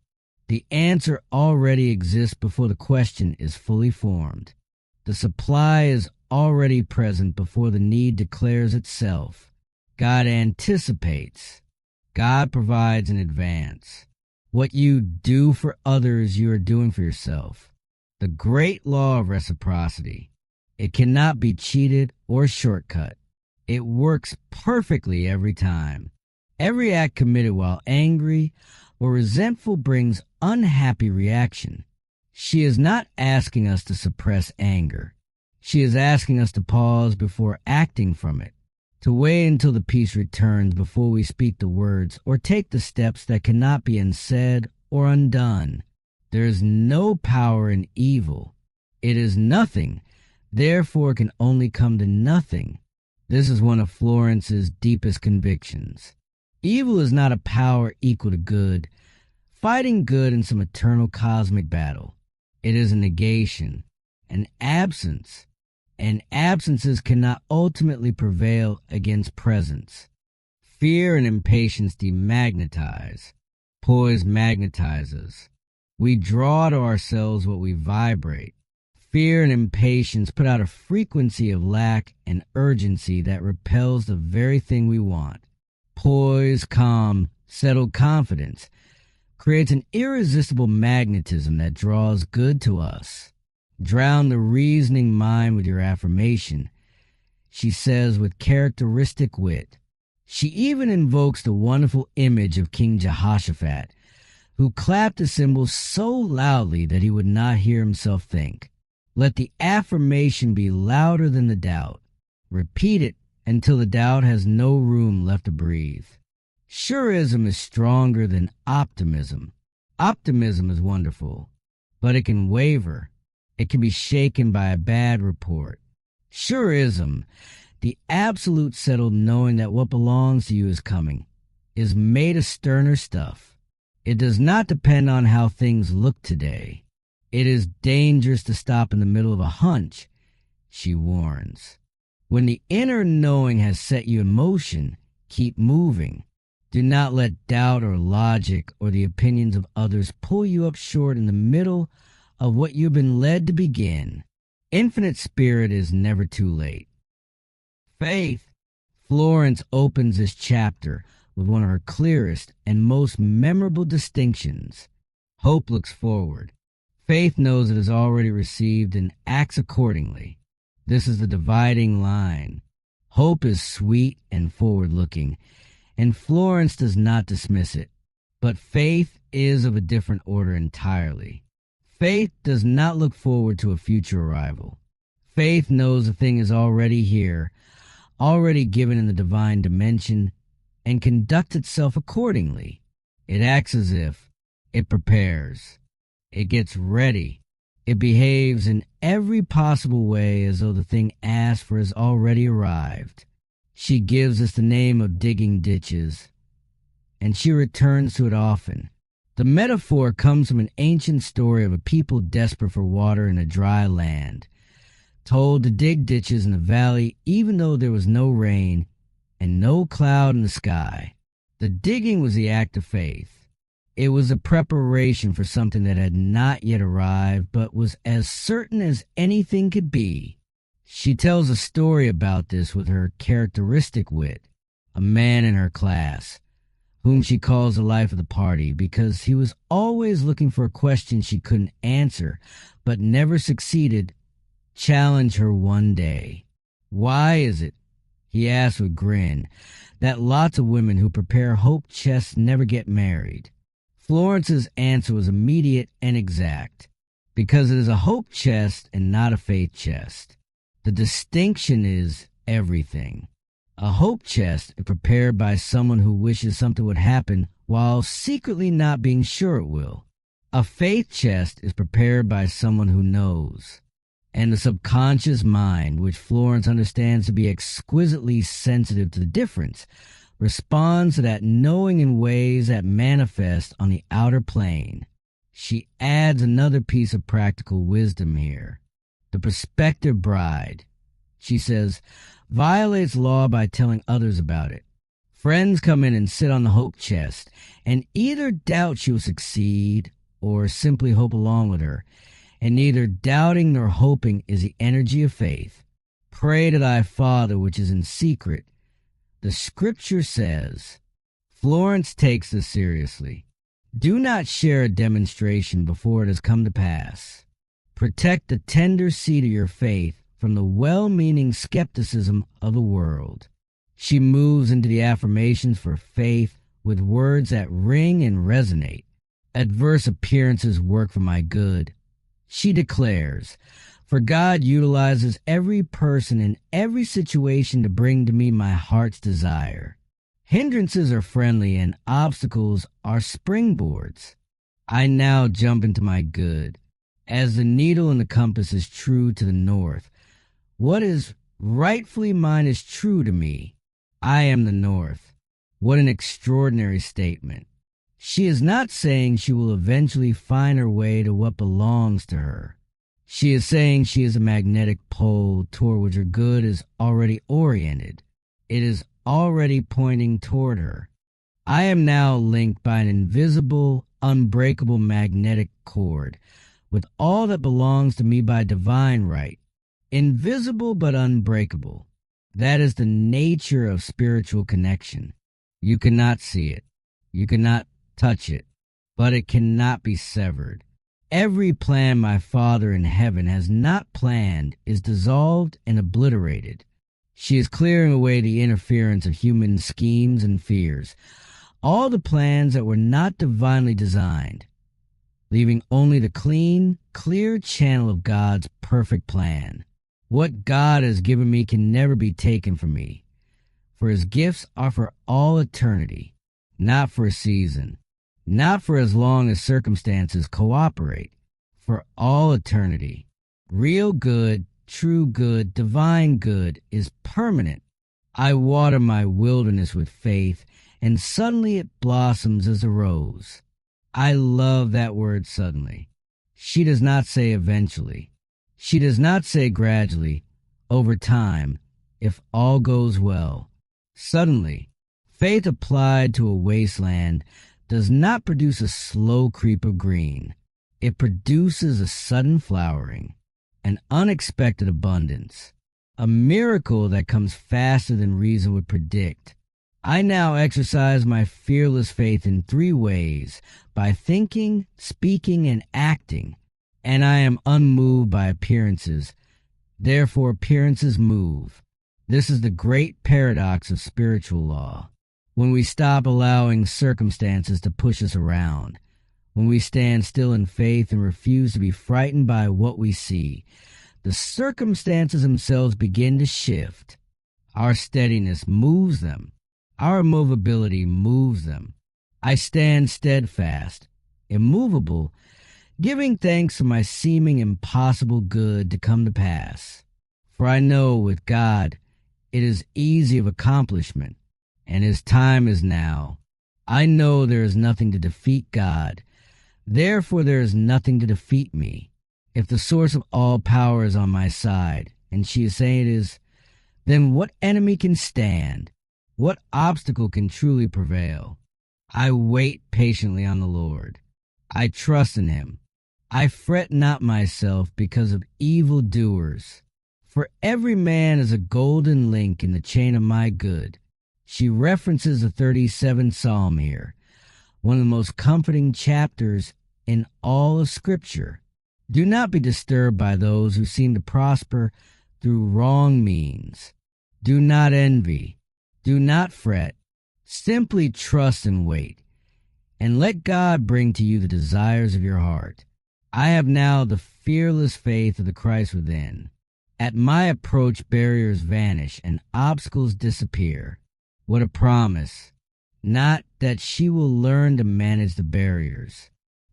The answer already exists before the question is fully formed. The supply is already present before the need declares itself. God anticipates. God provides in advance. What you do for others, you are doing for yourself. The great law of reciprocity. It cannot be cheated or shortcut. It works perfectly every time. Every act committed while angry or resentful brings unhappy reaction. She is not asking us to suppress anger. She is asking us to pause before acting from it, to wait until the peace returns before we speak the words or take the steps that cannot be unsaid or undone. There is no power in evil. It is nothing, therefore can only come to nothing. This is one of Florence's deepest convictions. Evil is not a power equal to good, fighting good in some eternal cosmic battle. It is a negation, an absence, and absences cannot ultimately prevail against presence. Fear and impatience demagnetize. Poise magnetizes. We draw to ourselves what we vibrate. Fear and impatience put out a frequency of lack and urgency that repels the very thing we want. Poise, calm, settled confidence creates an irresistible magnetism that draws good to us. Drown the reasoning mind with your affirmation, she says with characteristic wit. She even invokes the wonderful image of King Jehoshaphat, who clapped the cymbals so loudly that he would not hear himself think. Let the affirmation be louder than the doubt. Repeat it until the doubt has no room left to breathe. Surism is stronger than optimism. Optimism is wonderful, but it can waver. It can be shaken by a bad report. Surism, the absolute settled knowing that what belongs to you is coming, is made of sterner stuff. It does not depend on how things look today. It is dangerous to stop in the middle of a hunch, she warns. When the inner knowing has set you in motion, keep moving. Do not let doubt or logic or the opinions of others pull you up short in the middle of what you've been led to begin. Infinite Spirit is never too late. Faith. Florence opens this chapter with one of her clearest and most memorable distinctions. Hope looks forward. Faith knows it has already received and acts accordingly. This is the dividing line. Hope is sweet and forward-looking, and Florence does not dismiss it. But faith is of a different order entirely. Faith does not look forward to a future arrival. Faith knows the thing is already here, already given in the divine dimension and conducts itself accordingly. It acts as if it prepares. It gets ready. It behaves in every possible way as though the thing asked for has already arrived. She gives us the name of digging ditches, and she returns to it often. The metaphor comes from an ancient story of a people desperate for water in a dry land, told to dig ditches in the valley even though there was no rain and no cloud in the sky. The digging was the act of faith. It was a preparation for something that had not yet arrived but was as certain as anything could be. She tells a story about this with her characteristic wit, a man in her class, whom she calls the life of the party because he was always looking for a question she couldn't answer but never succeeded. Challenge her one day. Why is it, he asked with grin, that lots of women who prepare hope chests never get married? Florence's answer was immediate and exact. Because it is a hope chest and not a faith chest. The distinction is everything. A hope chest is prepared by someone who wishes something would happen while secretly not being sure it will. A faith chest is prepared by someone who knows. And the subconscious mind, which Florence understands to be exquisitely sensitive to the difference, responds to that knowing in ways that manifest on the outer plane. She adds another piece of practical wisdom here. The prospective bride, she says, violates law by telling others about it. Friends come in and sit on the hope chest and either doubt she will succeed or simply hope along with her. And neither doubting nor hoping is the energy of faith. Pray to thy Father which is in secret. The scripture says, Florence takes this seriously. Do not share a demonstration before it has come to pass. Protect the tender seed of your faith from the well-meaning skepticism of the world. She moves into the affirmations for faith with words that ring and resonate. Adverse appearances work for my good. She declares, for God utilizes every person in every situation to bring to me my heart's desire. Hindrances are friendly and obstacles are springboards. I now jump into my good. As the needle in the compass is true to the north, what is rightfully mine is true to me. I am the north. What an extraordinary statement. She is not saying she will eventually find her way to what belongs to her. She is saying she is a magnetic pole toward which her good is already oriented. It is already pointing toward her. I am now linked by an invisible, unbreakable magnetic cord with all that belongs to me by divine right. Invisible but unbreakable. That is the nature of spiritual connection. You cannot see it. You cannot touch it, but it cannot be severed. Every plan my Father in heaven has not planned is dissolved and obliterated. She is clearing away the interference of human schemes and fears, all the plans that were not divinely designed, leaving only the clean, clear channel of God's perfect plan. What God has given me can never be taken from me, for his gifts are for all eternity, not for a season. Not for as long as circumstances cooperate, for all eternity. Real good, true good, divine good is permanent. I water my wilderness with faith, and suddenly it blossoms as a rose. I love that word suddenly. She does not say eventually. She does not say gradually, over time, if all goes well. Suddenly, faith applied to a wasteland does not produce a slow creep of green. It produces a sudden flowering, an unexpected abundance, a miracle that comes faster than reason would predict. I now exercise my fearless faith in 3 ways, by thinking, speaking, and acting, and I am unmoved by appearances. Therefore appearances move. This is the great paradox of spiritual law. When we stop allowing circumstances to push us around, when we stand still in faith and refuse to be frightened by what we see, the circumstances themselves begin to shift. Our steadiness moves them. Our immovability moves them. I stand steadfast, immovable, giving thanks for my seeming impossible good to come to pass. For I know with God it is easy of accomplishment, and his time is now. I know there is nothing to defeat God. Therefore there is nothing to defeat me. If the source of all power is on my side, and she is saying it is, then what enemy can stand? What obstacle can truly prevail? I wait patiently on the Lord. I trust in him. I fret not myself because of evil doers. For every man is a golden link in the chain of my good. She references the 37th Psalm here, one of the most comforting chapters in all of Scripture. Do not be disturbed by those who seem to prosper through wrong means. Do not envy. Do not fret. Simply trust and wait, and let God bring to you the desires of your heart. I have now the fearless faith of the Christ within. At my approach, barriers vanish and obstacles disappear. What a promise! Not that she will learn to manage the barriers.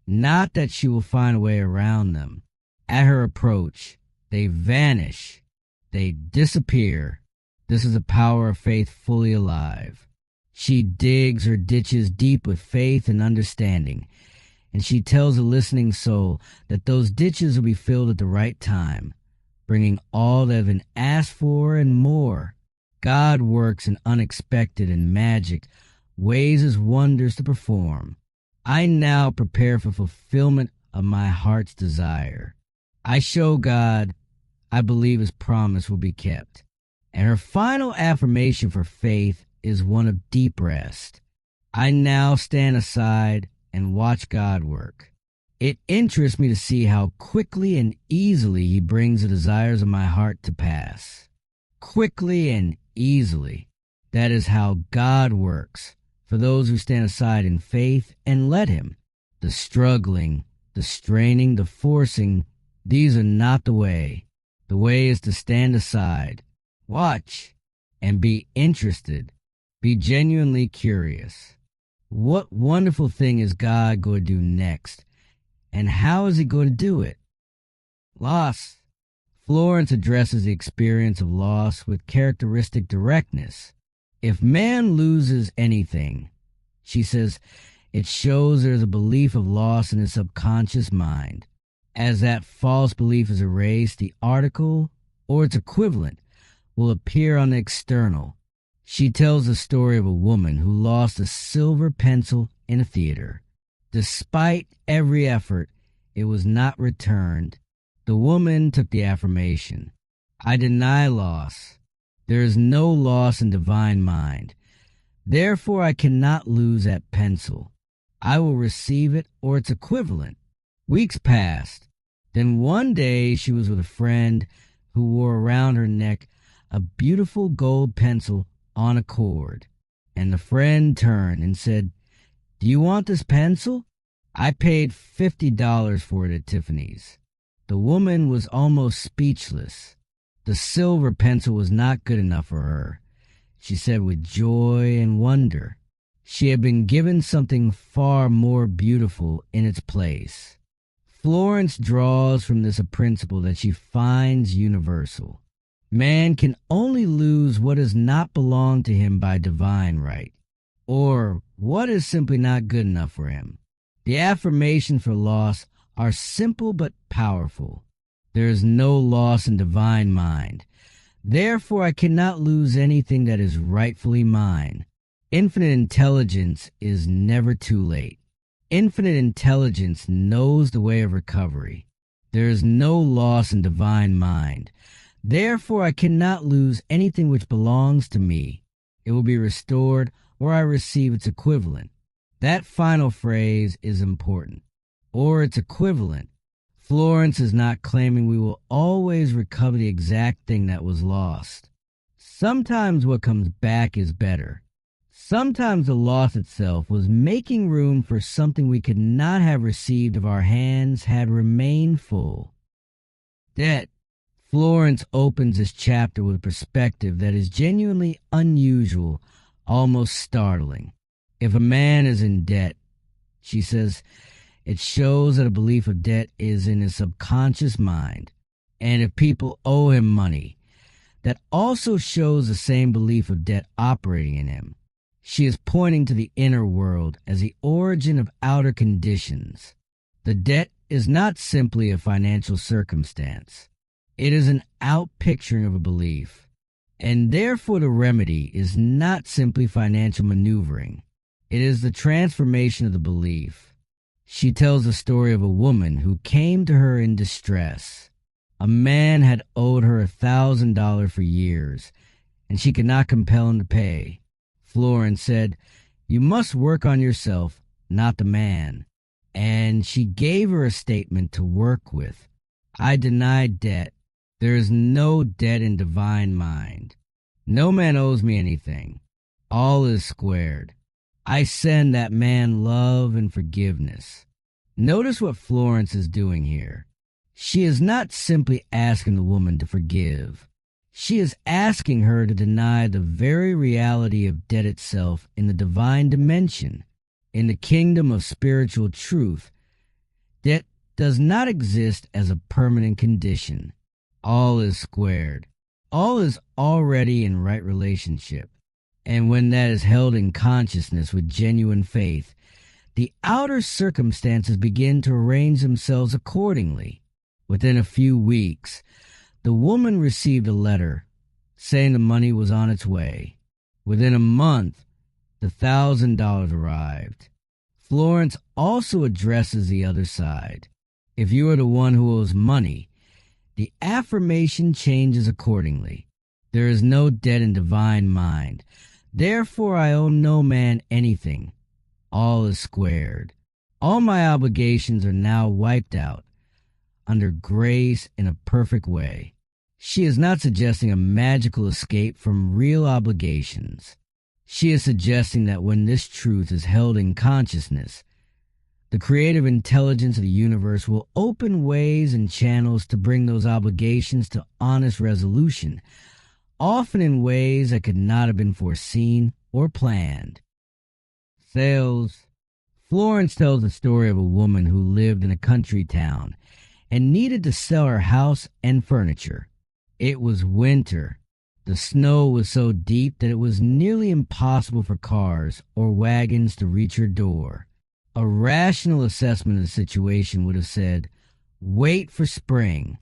Not that she will find a way around them. At her approach, they vanish. They disappear. This is the power of faith fully alive. She digs her ditches deep with faith and understanding, and she tells the listening soul that those ditches will be filled at the right time, bringing all that have been asked for and more. God works in unexpected and magic ways his wonders to perform. I now prepare for fulfillment of my heart's desire. I show God I believe his promise will be kept. And her final affirmation for faith is one of deep rest. I now stand aside and watch God work. It interests me to see how quickly and easily he brings the desires of my heart to pass. Quickly and easily. That is how God works for those who stand aside in faith and let him. The struggling, the straining, the forcing, these are not the way. The way is to stand aside, watch, and be interested. Be genuinely curious. What wonderful thing is God going to do next? And how is he going to do it? Loss. Florence addresses the experience of loss with characteristic directness. If man loses anything, she says, it shows there is a belief of loss in his subconscious mind. As that false belief is erased, the article, or its equivalent, will appear on the external. She tells the story of a woman who lost a silver pencil in a theater. Despite every effort, it was not returned. The woman took the affirmation. I deny loss. There is no loss in divine mind. Therefore, I cannot lose that pencil. I will receive it or its equivalent. Weeks passed. Then one day she was with a friend who wore around her neck a beautiful gold pencil on a cord. And the friend turned and said, "Do you want this pencil? I paid $50 for it at Tiffany's." The woman was almost speechless. The silver pencil was not good enough for her, she said with joy and wonder. She had been given something far more beautiful in its place. Florence draws from this a principle that she finds universal. Man can only lose what does not belong to him by divine right, or what is simply not good enough for him. The affirmations for loss are simple but powerful. There is no loss in divine mind. Therefore, I cannot lose anything that is rightfully mine. Infinite intelligence is never too late. Infinite intelligence knows the way of recovery. There is no loss in divine mind. Therefore, I cannot lose anything which belongs to me. It will be restored or I receive its equivalent. That final phrase is important. Or its equivalent. Florence is not claiming we will always recover the exact thing that was lost. Sometimes what comes back is better. Sometimes the loss itself was making room for something we could not have received if our hands had remained full. Debt. Florence opens this chapter with a perspective that is genuinely unusual, almost startling. If a man is in debt, she says, it shows that a belief of debt is in his subconscious mind. And if people owe him money, that also shows the same belief of debt operating in him. She is pointing to the inner world as the origin of outer conditions. The debt is not simply a financial circumstance. It is an outpicturing of a belief. And therefore the remedy is not simply financial maneuvering. It is the transformation of the belief. She tells the story of a woman who came to her in distress. A man had owed her $1,000 for years, and she could not compel him to pay. Florence said, "You must work on yourself, not the man." And she gave her a statement to work with. "I deny debt. There is no debt in divine mind. No man owes me anything. All is squared. I send that man love and forgiveness." Notice what Florence is doing here. She is not simply asking the woman to forgive. She is asking her to deny the very reality of debt itself in the divine dimension, in the kingdom of spiritual truth. Debt does not exist as a permanent condition. All is squared. All is already in right relationship. And when that is held in consciousness with genuine faith, the outer circumstances begin to arrange themselves accordingly. Within a few weeks, the woman received a letter saying the money was on its way. Within a month, the $1,000 arrived. Florence also addresses the other side. If you are the one who owes money, the affirmation changes accordingly. There is no debt in divine mind. Therefore I owe no man anything. All is squared. All my obligations are now wiped out under grace in a perfect way. She is not suggesting a magical escape from real obligations. She is suggesting that when this truth is held in consciousness, the creative intelligence of the universe will open ways and channels to bring those obligations to honest resolution, often in ways that could not have been foreseen or planned. Sales. Florence tells the story of a woman who lived in a country town and needed to sell her house and furniture. It was winter. The snow was so deep that it was nearly impossible for cars or wagons to reach her door. A rational assessment of the situation would have said, "Wait for spring.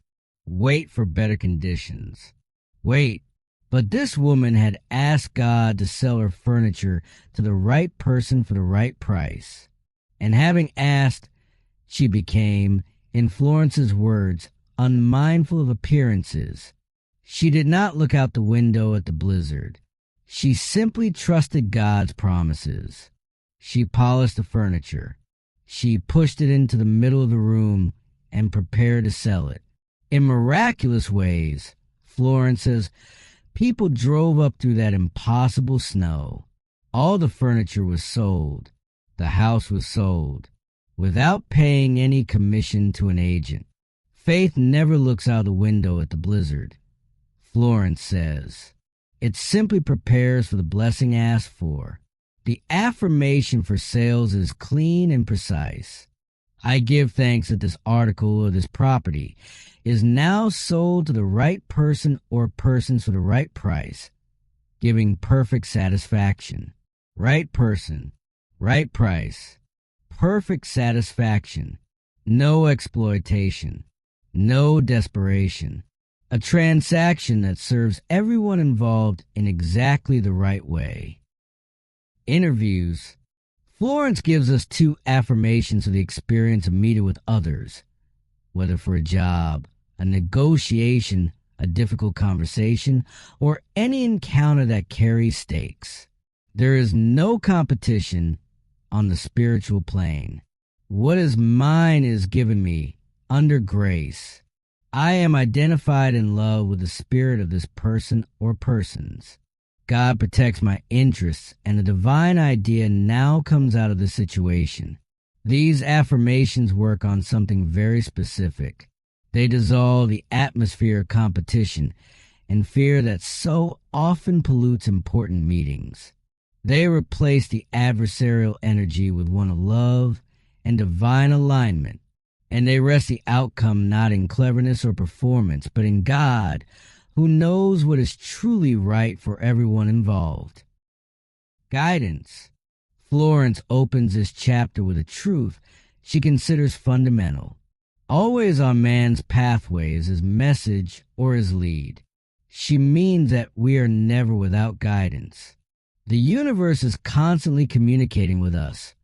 Wait for better conditions. Wait." But this woman had asked God to sell her furniture to the right person for the right price. And having asked, she became, in Florence's words, unmindful of appearances. She did not look out the window at the blizzard. She simply trusted God's promises. She polished the furniture. She pushed it into the middle of the room and prepared to sell it. In miraculous ways, Florence says, people drove up through that impossible snow. All the furniture was sold. The house was sold, without paying any commission to an agent. Faith never looks out the window at the blizzard, Florence says. It simply prepares for the blessing asked for. The affirmation for sales is clean and precise. I give thanks that this article or this property is now sold to the right person or persons for the right price, giving perfect satisfaction. Right person, right price, perfect satisfaction, no exploitation, no desperation. A transaction that serves everyone involved in exactly the right way. Interviews. Florence gives us 2 affirmations of the experience of meeting with others, whether for a job, a negotiation, a difficult conversation, or any encounter that carries stakes. There is no competition on the spiritual plane. What is mine is given me under grace. I am identified in love with the spirit of this person or persons. God protects my interests, and the divine idea now comes out of the situation. These affirmations work on something very specific. They dissolve the atmosphere of competition and fear that so often pollutes important meetings. They replace the adversarial energy with one of love and divine alignment, and they rest the outcome not in cleverness or performance, but in God, who knows what is truly right for everyone involved. Guidance. Florence opens this chapter with a truth she considers fundamental. Always on man's pathway is his message or his lead. She means that we are never without guidance. The universe is constantly communicating with us,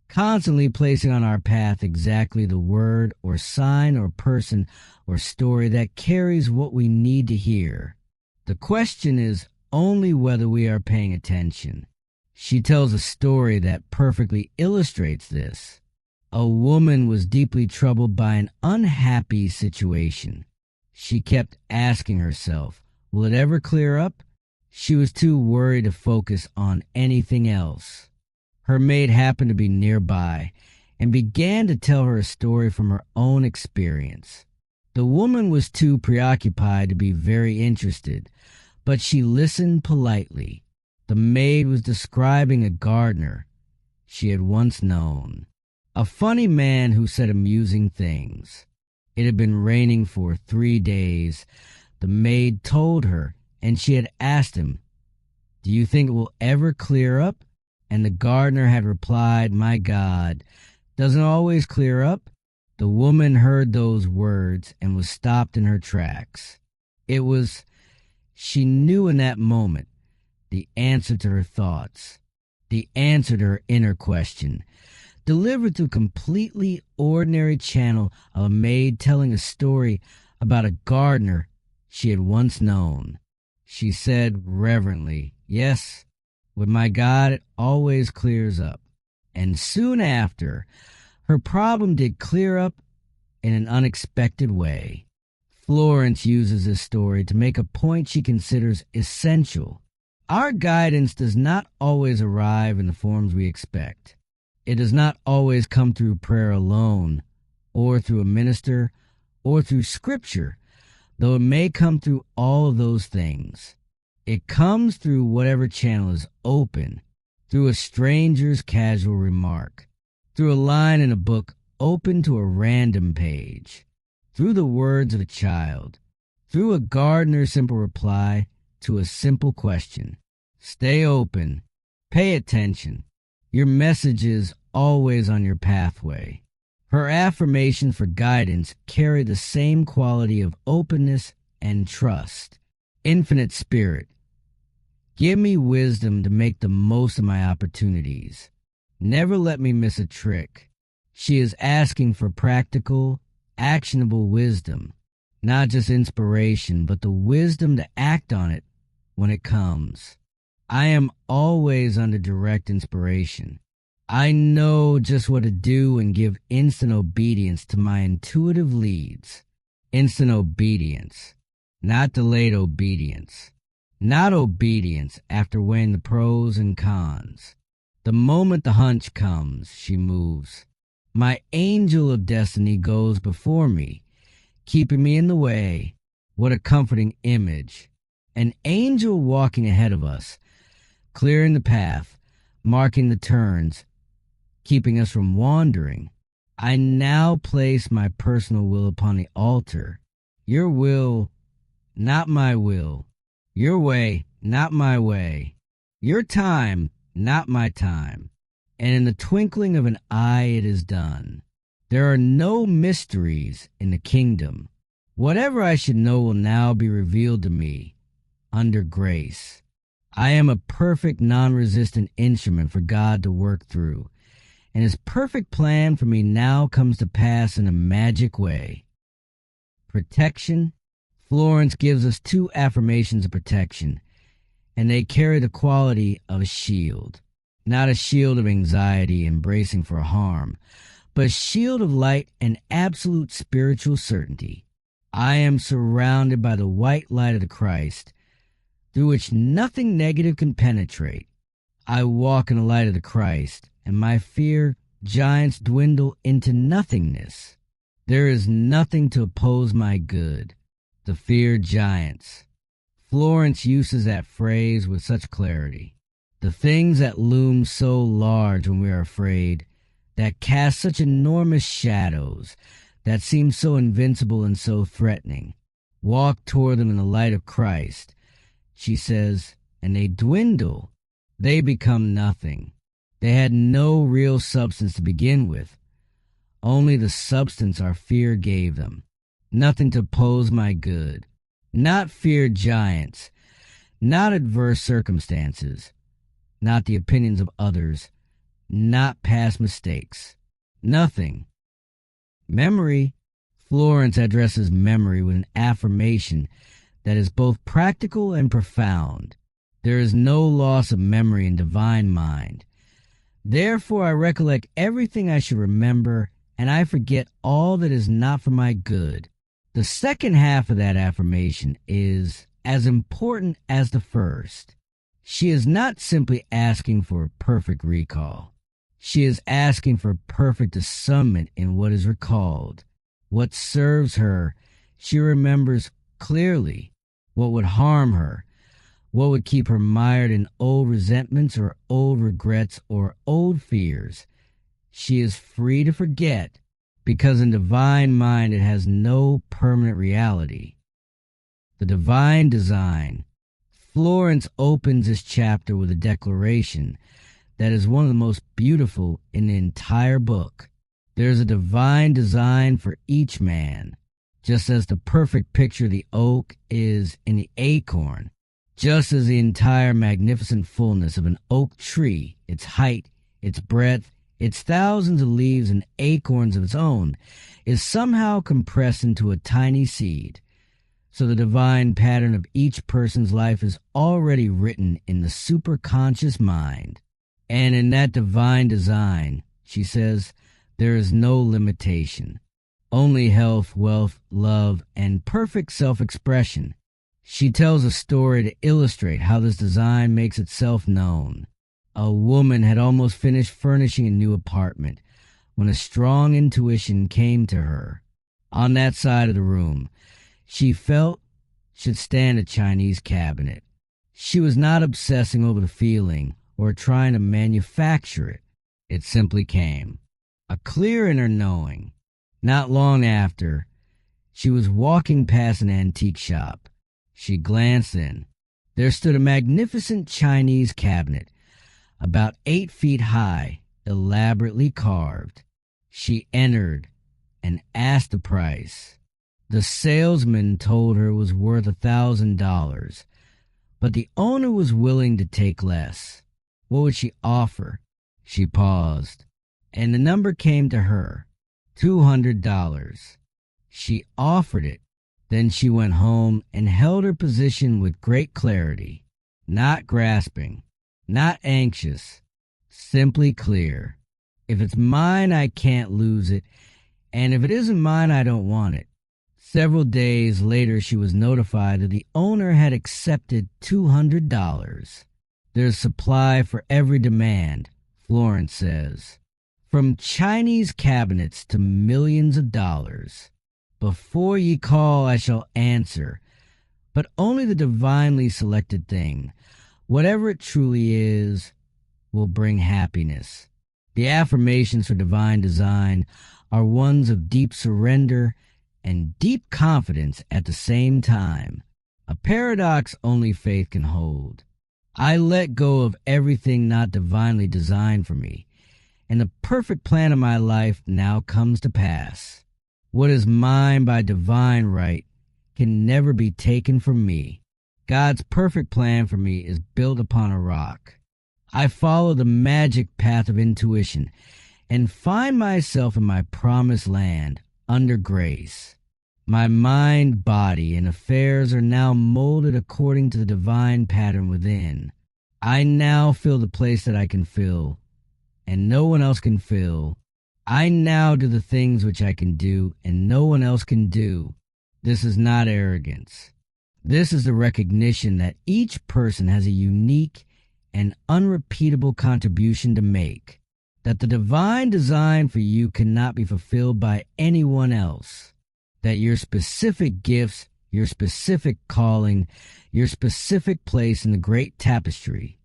constantly placing on our path exactly the word or sign or person or story that carries what we need to hear. The question is only whether we are paying attention. She tells a story that perfectly illustrates this. A woman was deeply troubled by an unhappy situation. She kept asking herself, will it ever clear up? She was too worried to focus on anything else. Her maid happened to be nearby and began to tell her a story from her own experience. The woman was too preoccupied to be very interested, but she listened politely. The maid was describing a gardener she had once known, a funny man who said amusing things. It had been raining for 3 days, the maid told her, and she had asked him, do you think it will ever clear up? And the gardener had replied, my God, doesn't it always clear up? The woman heard those words and was stopped in her tracks. She knew in that moment the answer to her thoughts, the answer to her inner question, delivered through a completely ordinary channel of a maid telling a story about a gardener she had once known. She said reverently, yes, with my God it always clears up. And soon after, her problem did clear up in an unexpected way. Florence uses this story to make a point she considers essential. Our guidance does not always arrive in the forms we expect. It does not always come through prayer alone, or through a minister, or through scripture, though it may come through all of those things. It comes through whatever channel is open, through a stranger's casual remark, through a line in a book open to a random page, through the words of a child, through a gardener's simple reply to a simple question. Stay open. Pay attention. Your message is always on your pathway. Her affirmations for guidance carry the same quality of openness and trust. Infinite Spirit, give me wisdom to make the most of my opportunities. Never let me miss a trick. She is asking for practical, actionable wisdom, not just inspiration, but the wisdom to act on it when it comes. I am always under direct inspiration. I know just what to do and give instant obedience to my intuitive leads. Instant obedience, not delayed obedience. Not obedience after weighing the pros and cons. The moment the hunch comes, she moves. My angel of destiny goes before me, keeping me in the way. What a comforting image. An angel walking ahead of us, clearing the path, marking the turns, keeping us from wandering. I now place my personal will upon the altar. Your will, not my will. Your way, not my way. Your time, not my time. And in the twinkling of an eye it is done. There are no mysteries in the kingdom. Whatever I should know will now be revealed to me under grace. I am a perfect non-resistant instrument for God to work through, and his perfect plan for me now comes to pass in a magic way. Protection. Florence gives us 2 affirmations of protection, and they carry the quality of a shield. Not a shield of anxiety and bracing for harm, but a shield of light and absolute spiritual certainty. I am surrounded by the white light of the Christ, through which nothing negative can penetrate. I walk in the light of the Christ, and my fear giants dwindle into nothingness. There is nothing to oppose my good. The feared giants. Florence uses that phrase with such clarity. The things that loom so large when we are afraid, that cast such enormous shadows, that seem so invincible and so threatening. Walk toward them in the light of Christ, she says, and they dwindle. They become nothing. They had no real substance to begin with. Only the substance our fear gave them. Nothing to oppose my good. Not feared giants. Not adverse circumstances. Not the opinions of others. Not past mistakes. Nothing. Memory. Florence addresses memory with an affirmation that is both practical and profound. There is no loss of memory in divine mind. Therefore I recollect everything I should remember, and I forget all that is not for my good. The second half of that affirmation is as important as the first. She is not simply asking for a perfect recall. She is asking for perfect discernment in what is recalled. What serves her, she remembers clearly. What would harm her, what would keep her mired in old resentments or old regrets or old fears, she is free to forget, because in divine mind it has no permanent reality. The divine design. Florence opens this chapter with a declaration that is one of the most beautiful in the entire book. There is a divine design for each man, just as the perfect picture of the oak is in the acorn, just as the entire magnificent fullness of an oak tree, its height, its breadth, its thousands of leaves and acorns of its own, is somehow compressed into a tiny seed. So the divine pattern of each person's life is already written in the superconscious mind. And in that divine design, she says, there is no limitation. Only health, wealth, love, and perfect self-expression. She tells a story to illustrate how this design makes itself known. A woman had almost finished furnishing a new apartment when a strong intuition came to her. On that side of the room, she felt should stand a Chinese cabinet. She was not obsessing over the feeling or trying to manufacture it. It simply came. A clear inner knowing. Not long after, she was walking past an antique shop. She glanced in. There stood a magnificent Chinese cabinet, about 8 feet high, elaborately carved. She entered and asked the price. The salesman told her it was worth $1,000, but the owner was willing to take less. What would she offer? She paused, and the number came to her, $200. She offered it. Then she went home and held her position with great clarity, not grasping, not anxious, simply clear. If it's mine, I can't lose it, and if it isn't mine, I don't want it. Several days later, she was notified that the owner had accepted $200. There's supply for every demand, Florence says. From Chinese cabinets to millions of dollars. Before ye call, I shall answer, but only the divinely selected thing, whatever it truly is, will bring happiness. The affirmations for divine design are ones of deep surrender and deep confidence at the same time, a paradox only faith can hold. I let go of everything not divinely designed for me, and the perfect plan of my life now comes to pass. What is mine by divine right can never be taken from me. God's perfect plan for me is built upon a rock. I follow the magic path of intuition and find myself in my promised land under grace. My mind, body, and affairs are now molded according to the divine pattern within. I now fill the place that I can fill, and no one else can fill. I now do the things which I can do, and no one else can do. This is not arrogance. This is the recognition that each person has a unique and unrepeatable contribution to make. that the divine design for you cannot be fulfilled by anyone else, that your specific gifts, your specific calling, your specific place in the great tapestry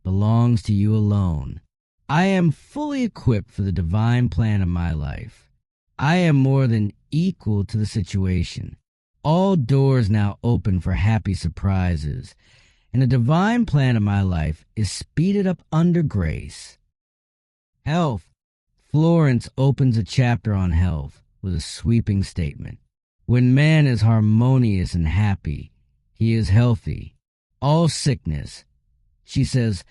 belongs to you alone. I am fully equipped for the divine plan of my life. I am more than equal to the situation. All doors now open for happy surprises, and the divine plan of my life is speeded up under grace. Health. Florence opens a chapter on health with a sweeping statement. When man is harmonious and happy, he is healthy. All sickness, she says,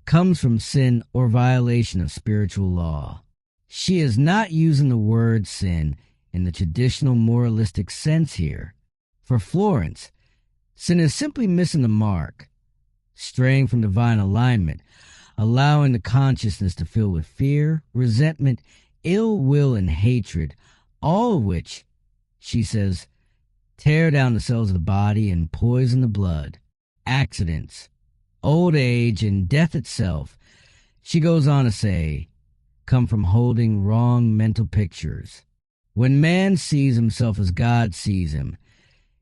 comes from sin or violation of spiritual law. She is not using the word sin in the traditional moralistic sense here. For Florence, sin is simply missing the mark, straying from divine alignment, allowing the consciousness to fill with fear, resentment, ill will, and hatred, all of which, she says, tear down the cells of the body and poison the blood. Accidents, old age, and death itself, she goes on to say, come from holding wrong mental pictures. When man sees himself as God sees him,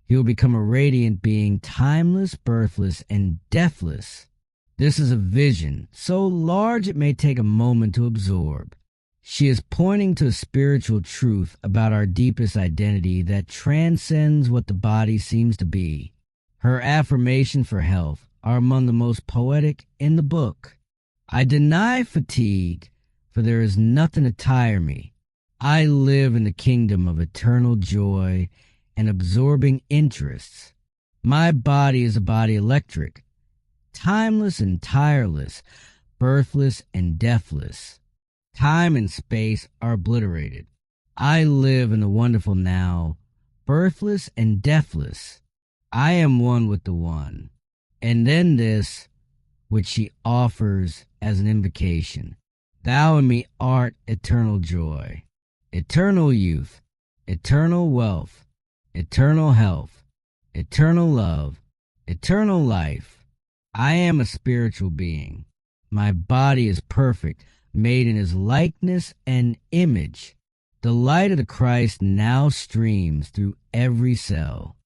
he will become a radiant being, timeless, birthless, and deathless. This is a vision so large it may take a moment to absorb. She is pointing to a spiritual truth about our deepest identity that transcends what the body seems to be. Her affirmations for health are among the most poetic in the book. I deny fatigue, for there is nothing to tire me. I live in the kingdom of eternal joy and absorbing interests. My body is a body electric, timeless and tireless, birthless and deathless. Time and space are obliterated. I live in the wonderful now, birthless and deathless. I am one with the one. And then this, which she offers as an invocation. Thou in me art eternal joy, eternal youth, eternal wealth, eternal health, eternal love, eternal life. I am a spiritual being. My body is perfect, made in his likeness and image. The light of the Christ now streams through every cell.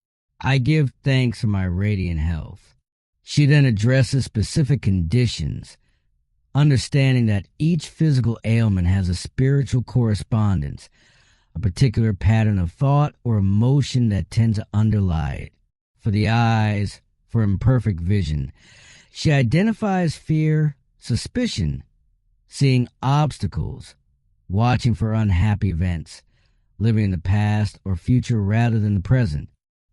I give thanks for my radiant health. She then addresses specific conditions, understanding that each physical ailment has a spiritual correspondence, a particular pattern of thought or emotion that tends to underlie it. For the eyes, for imperfect vision, she identifies fear, suspicion, seeing obstacles, watching for unhappy events, living in the past or future rather than the present.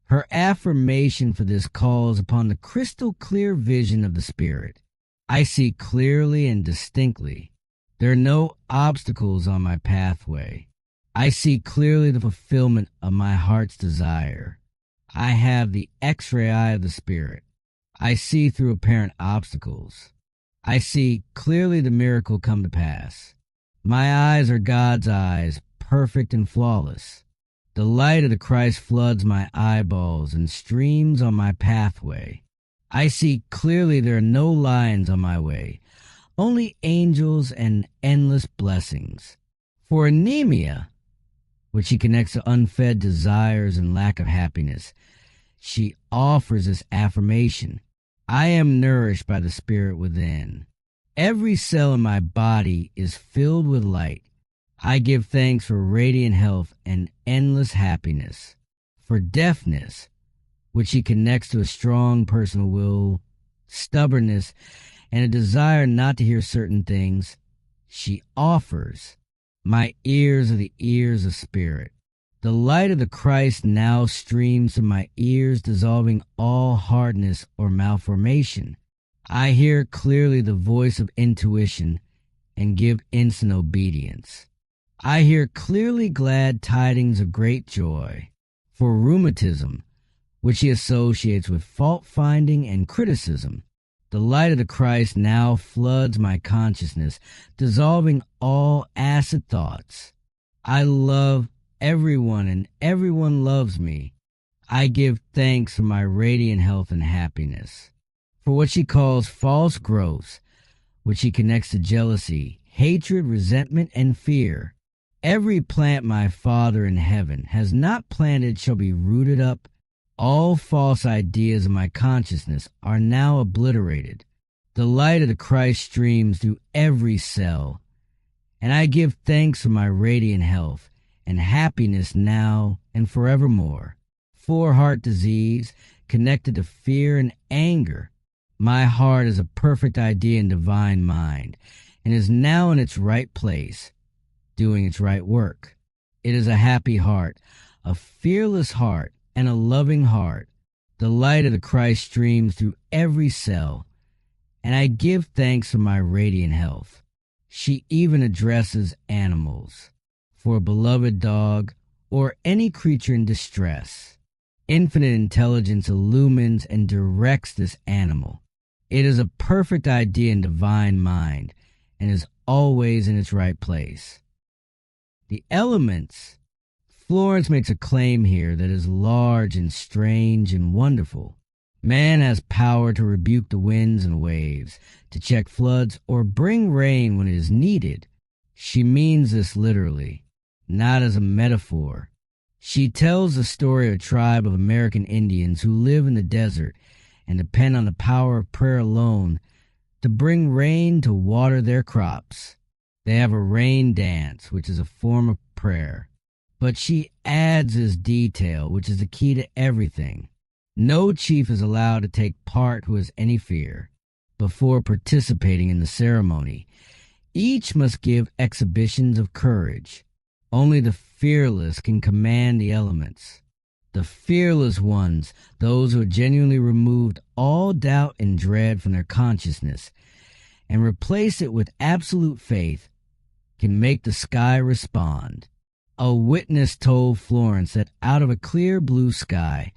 Her affirmation for this calls upon the crystal clear vision of the Spirit. I see clearly and distinctly. There are no obstacles on my pathway. I see clearly the fulfillment of my heart's desire. I have the X-ray eye of the Spirit. I see through apparent obstacles. I see clearly the miracle come to pass. My eyes are God's eyes, perfect and flawless. The light of the Christ floods my eyeballs and streams on my pathway. I see clearly there are no lions on my way, only angels and endless blessings. For anemia, which she connects to unfed desires and lack of happiness, she offers this affirmation. I am nourished by the Spirit within. Every cell in my body is filled with light. I give thanks for radiant health and endless happiness. For deafness, which she connects to a strong personal will, stubbornness, and a desire not to hear certain things, she offers, my ears are the ears of Spirit. The light of the Christ now streams to my ears, dissolving all hardness or malformation. I hear clearly the voice of intuition and give instant obedience. I hear clearly glad tidings of great joy. For rheumatism, which he associates with fault-finding and criticism, the light of the Christ now floods my consciousness, dissolving all acid thoughts. I love everyone and everyone loves me. I give thanks for my radiant health and happiness. For what she calls false growths, which she connects to jealousy, hatred, resentment, and fear. Every plant my Father in heaven has not planted shall be rooted up. All false ideas of my consciousness are now obliterated. The light of the Christ streams through every cell, and I give thanks for my radiant health and happiness now and forevermore. For heart disease, connected to fear and anger, my heart is a perfect idea and divine mind, and is now in its right place, doing its right work. It is a happy heart, a fearless heart, and a loving heart. The light of the Christ streams through every cell, and I give thanks for my radiant health. She even addresses animals, for a beloved dog or any creature in distress. Infinite intelligence illumines and directs this animal. It is a perfect idea and divine mind, and is always in its right place. The elements. Florence makes a claim here that is large and strange and wonderful. Man has power to rebuke the winds and waves, to check floods, or bring rain when it is needed. She means this literally, not as a metaphor. She tells the story of a tribe of American Indians who live in the desert and depend on the power of prayer alone to bring rain to water their crops. They have a rain dance, which is a form of prayer. But she adds this detail, which is the key to everything. No chief is allowed to take part who has any fear before participating in the ceremony. Each must give exhibitions of courage. Only the fearless can command the elements. The fearless ones, those who have genuinely removed all doubt and dread from their consciousness and replace it with absolute faith, can make the sky respond. A witness told Florence that out of a clear blue sky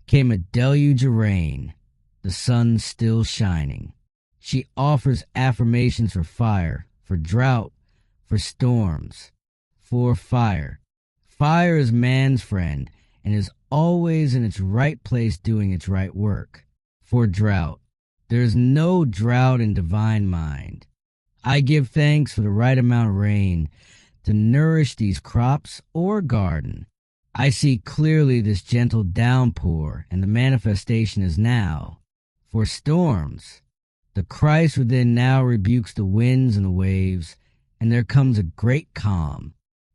came a deluge of rain, the sun still shining. She offers affirmations for fire, for drought, for storms, for fire. Fire is man's friend and is always in its right place doing its right work. For drought, there is no drought in divine mind. I give thanks for the right amount of rain to nourish these crops or garden. I see clearly this gentle downpour, and the manifestation is now. For storms, the Christ within now rebukes the winds and the waves, and there comes a great calm.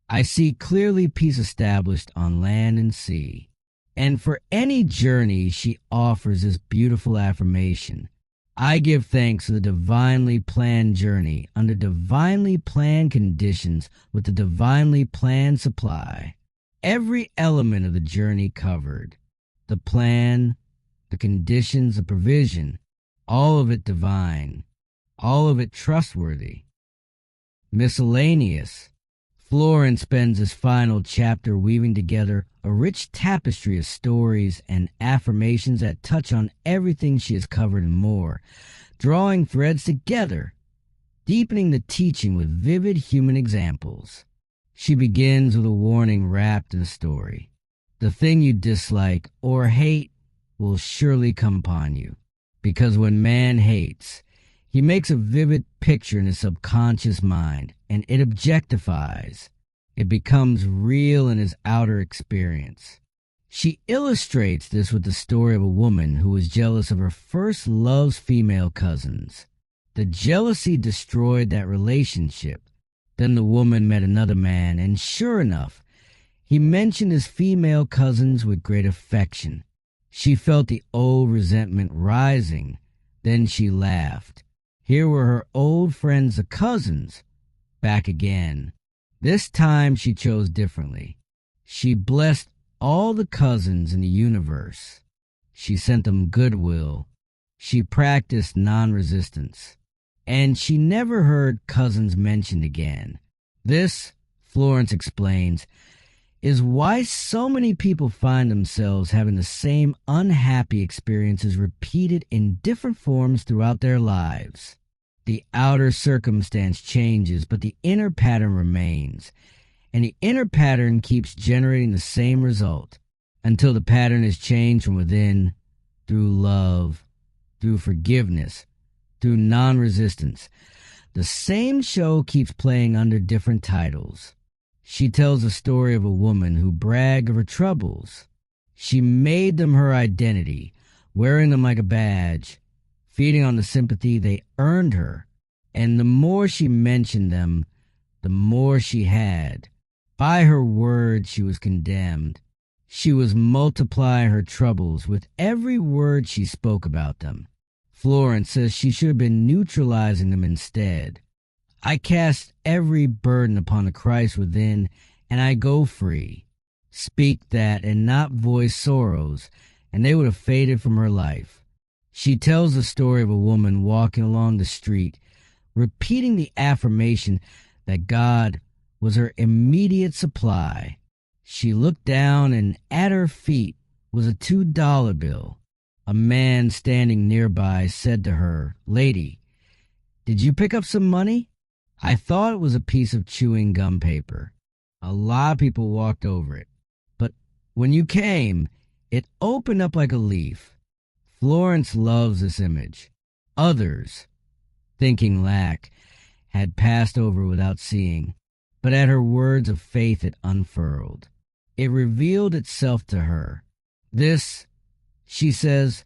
I see clearly peace established on land and sea. And for any journey, she offers this beautiful affirmation. I give thanks for the divinely planned journey under divinely planned conditions with the divinely planned supply. Every element of the journey covered. The plan, the conditions, the provision, all of it divine, all of it trustworthy. Miscellaneous. Florence spends this final chapter weaving together a rich tapestry of stories and affirmations that touch on everything she has covered and more, drawing threads together, deepening the teaching with vivid human examples. She begins with a warning wrapped in a story. The thing you dislike or hate will surely come upon you, because when man hates, he makes a vivid picture in his subconscious mind, and it objectifies. It becomes real in his outer experience. She illustrates this with the story of a woman who was jealous of her first love's female cousins. The jealousy destroyed that relationship. Then the woman met another man, and sure enough, he mentioned his female cousins with great affection. She felt the old resentment rising. Then she laughed. Here were her old friends, the cousins, back again. This time she chose differently. She blessed all the cousins in the universe. She sent them goodwill. She practiced non-resistance. And she never heard cousins mentioned again. This, Florence explains, is why so many people find themselves having the same unhappy experiences repeated in different forms throughout their lives. The outer circumstance changes, but the inner pattern remains, and the inner pattern keeps generating the same result until the pattern is changed from within through love, through forgiveness, through non-resistance. The same show keeps playing under different titles. She tells the story of a woman who bragged of her troubles. She made them her identity, wearing them like a badge, feeding on the sympathy they earned her. And the more she mentioned them, the more she had. By her words she was condemned. She was multiplying her troubles with every word she spoke about them. Florence says she should have been neutralizing them instead. I cast every burden upon the Christ within, and I go free. Speak that and not voice sorrows, and they would have faded from her life. She tells the story of a woman walking along the street, repeating the affirmation that God was her immediate supply. She looked down, and at her feet was a $2 bill. A man standing nearby said to her, "Lady, did you pick up some money?" I thought it was a piece of chewing gum paper. A lot of people walked over it. But when you came, it opened up like a leaf. Florence loves this image. Others, thinking lack, had passed over without seeing, but at her words of faith it unfurled. It revealed itself to her. This, she says,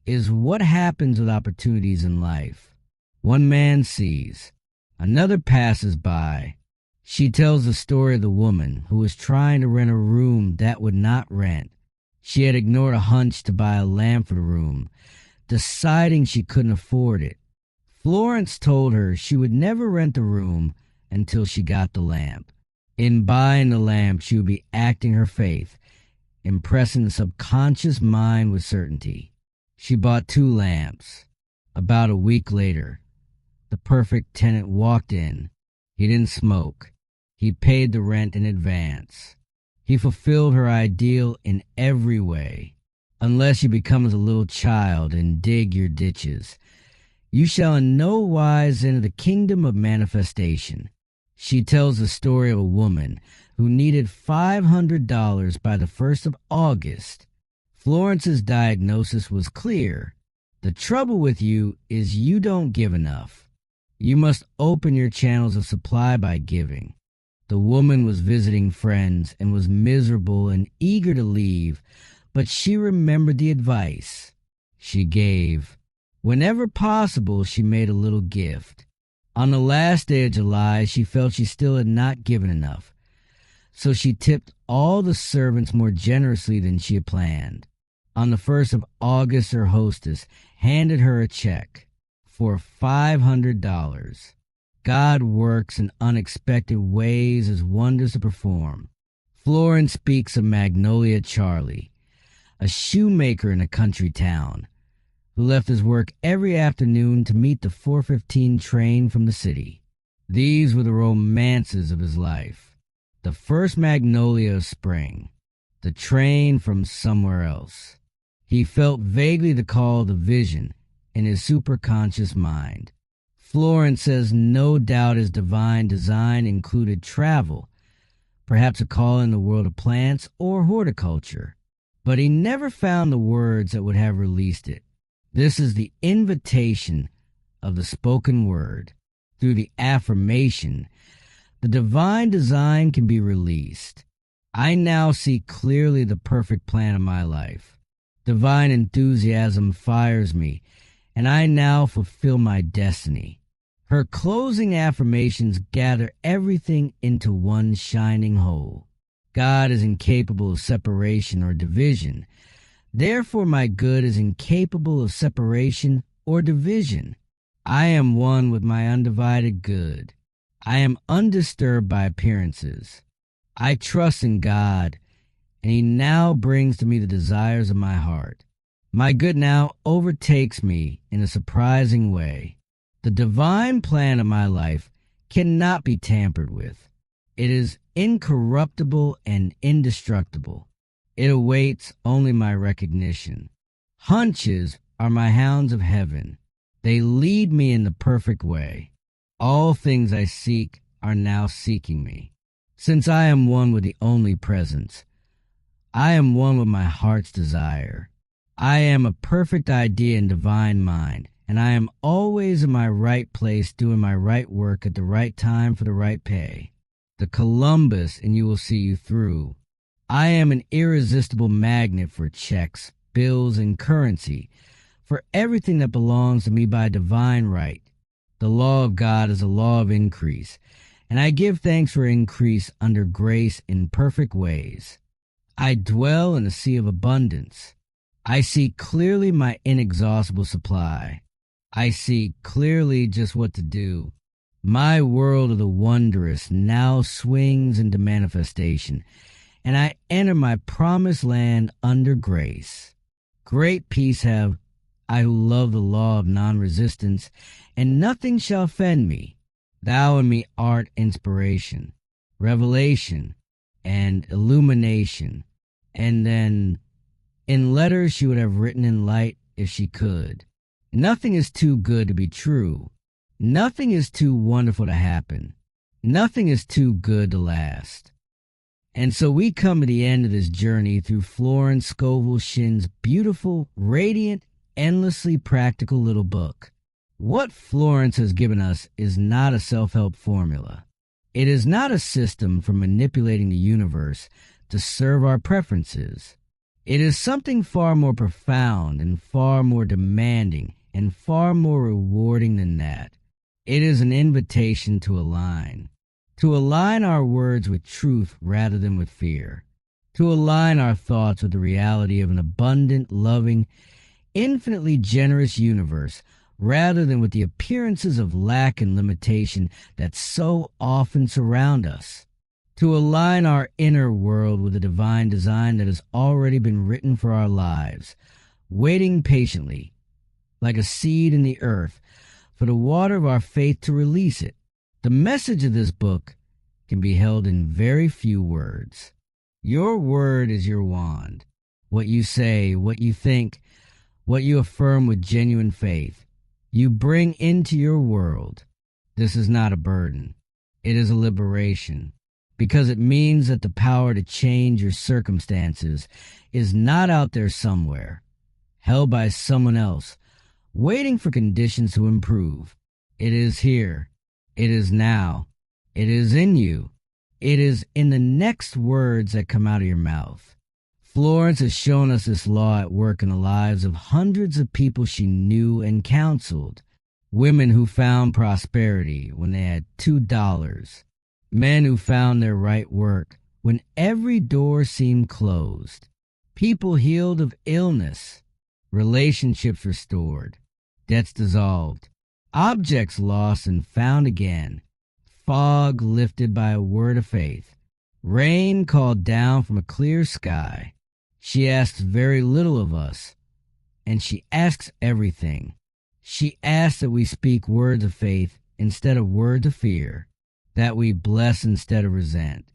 is what happens with opportunities in life. One man sees, another passes by. She tells the story of the woman who was trying to rent a room that would not rent. She had ignored a hunch to buy a lamp for the room, deciding she couldn't afford it. Florence told her she would never rent the room until she got the lamp. In buying the lamp, she would be acting her faith, impressing the subconscious mind with certainty. She bought 2 lamps. About a week later, the perfect tenant walked in. He didn't smoke. He paid the rent in advance. He fulfilled her ideal in every way. Unless you become as a little child and dig your ditches, you shall in no wise enter the kingdom of manifestation. She tells the story of a woman who needed $500 by the 1st of August. Florence's diagnosis was clear. The trouble with you is you don't give enough. You must open your channels of supply by giving. The woman was visiting friends and was miserable and eager to leave, but she remembered the advice. She gave. Whenever possible, she made a little gift. On the last day of July, she felt she still had not given enough, so she tipped all the servants more generously than she had planned. On the 1st of August, her hostess handed her a check for $500. God works in unexpected ways as wonders to perform. Florence speaks of Magnolia Charlie, a shoemaker in a country town, who left his work every afternoon to meet the 4:15 train from the city. These were the romances of his life. The first magnolia of spring, the train from somewhere else. He felt vaguely the call of the vision in his superconscious mind. Florence says no doubt his divine design included travel, perhaps a call in the world of plants or horticulture, but he never found the words that would have released it. This is the invitation of the spoken word. Through the affirmation, the divine design can be released. I now see clearly the perfect plan of my life. Divine enthusiasm fires me, and I now fulfill my destiny. Her closing affirmations gather everything into one shining whole. God is incapable of separation or division. Therefore, my good is incapable of separation or division. I am one with my undivided good. I am undisturbed by appearances. I trust in God, and He now brings to me the desires of my heart. My good now overtakes me in a surprising way. The divine plan of my life cannot be tampered with. It is incorruptible and indestructible. It awaits only my recognition. Hunches are my hounds of heaven. They lead me in the perfect way. All things I seek are now seeking me. Since I am one with the only presence, I am one with my heart's desire. I am a perfect idea in divine mind, and I am always in my right place doing my right work at the right time for the right pay. The Columbus, and you will see you through. I am an irresistible magnet for checks, bills, and currency, for everything that belongs to me by divine right. The law of God is a law of increase, and I give thanks for increase under grace in perfect ways. I dwell in a sea of abundance. I see clearly my inexhaustible supply. I see clearly just what to do. My world of the wondrous now swings into manifestation, and I enter my promised land under grace. Great peace have I who love the law of non-resistance, and nothing shall offend me. Thou in me art inspiration, revelation, and illumination. And then, in letters she would have written in light if she could. Nothing is too good to be true. Nothing is too wonderful to happen. Nothing is too good to last. And so we come to the end of this journey through Florence Scovel Shinn's beautiful, radiant, endlessly practical little book. What Florence has given us is not a self-help formula. It is not a system for manipulating the universe to serve our preferences. It is something far more profound and far more demanding and far more rewarding than that. It is an invitation to align our words with truth rather than with fear, to align our thoughts with the reality of an abundant, loving, infinitely generous universe rather than with the appearances of lack and limitation that so often surround us, to align our inner world with the divine design that has already been written for our lives, waiting patiently, like a seed in the earth, for the water of our faith to release it. The message of this book can be held in very few words. Your word is your wand. What you say, what you think, what you affirm with genuine faith, you bring into your world. This is not a burden. It is a liberation, because it means that the power to change your circumstances is not out there somewhere, held by someone else, waiting for conditions to improve. It is here. It is now. It is in you. It is in the next words that come out of your mouth. Florence has shown us this law at work in the lives of hundreds of people she knew and counseled. Women who found prosperity when they had $2. Men who found their right work when every door seemed closed. People healed of illness. Relationships restored. Debts dissolved. Objects lost and found again. Fog lifted by a word of faith. Rain called down from a clear sky. She asks very little of us, and she asks everything. She asks that we speak words of faith instead of words of fear, that we bless instead of resent,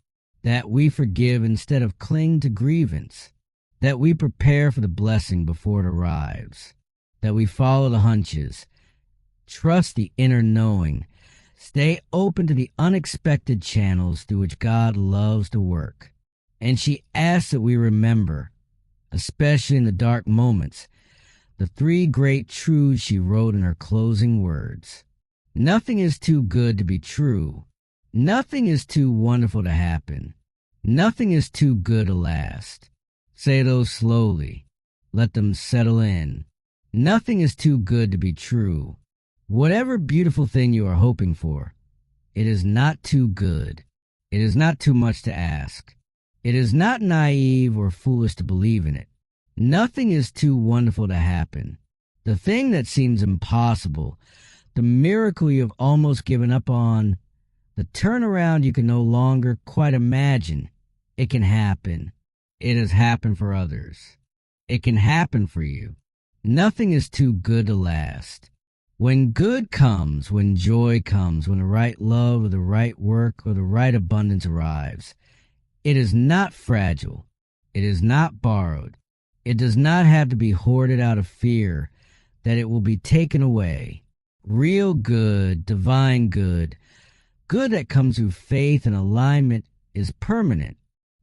that we forgive instead of cling to grievance, that we prepare for the blessing before it arrives, that we follow the hunches, trust the inner knowing, stay open to the unexpected channels through which God loves to work. And she asks that we remember, especially in the dark moments, the 3 great truths she wrote in her closing words. Nothing is too good to be true. Nothing is too wonderful to happen. Nothing is too good to last. Say those slowly. Let them settle in. Nothing is too good to be true. Whatever beautiful thing you are hoping for, it is not too good. It is not too much to ask. It is not naive or foolish to believe in it. Nothing is too wonderful to happen. The thing that seems impossible, the miracle you have almost given up on, the turnaround you can no longer quite imagine, it can happen. It has happened for others. It can happen for you. Nothing is too good to last. When good comes, when joy comes, when the right love or the right work or the right abundance arrives, it is not fragile. It is not borrowed. It does not have to be hoarded out of fear that it will be taken away. Real good, divine good, good that comes through faith and alignment is permanent.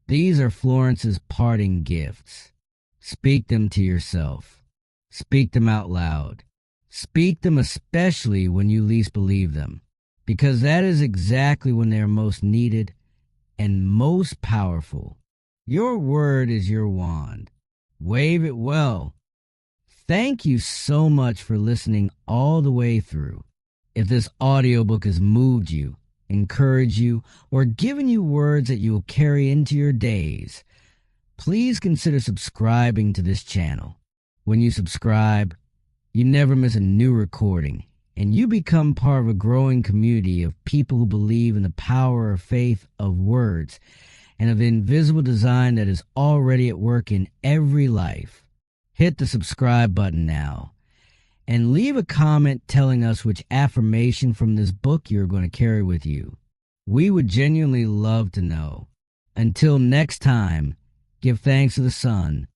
These are Florence's parting gifts. Speak them to yourself. Speak them out loud. Speak them especially when you least believe them, because that is exactly when they are most needed and most powerful. Your word is your wand. Wave it well. Thank you so much for listening all the way through. If this audiobook has moved you, encouraged you, or given you words that you will carry into your days, please consider subscribing to this channel. When you subscribe, you never miss a new recording, and you become part of a growing community of people who believe in the power of faith of words and of the invisible design that is already at work in every life. Hit the subscribe button now and leave a comment telling us which affirmation from this book you're going to carry with you. We would genuinely love to know. Until next time, give thanks to the sun,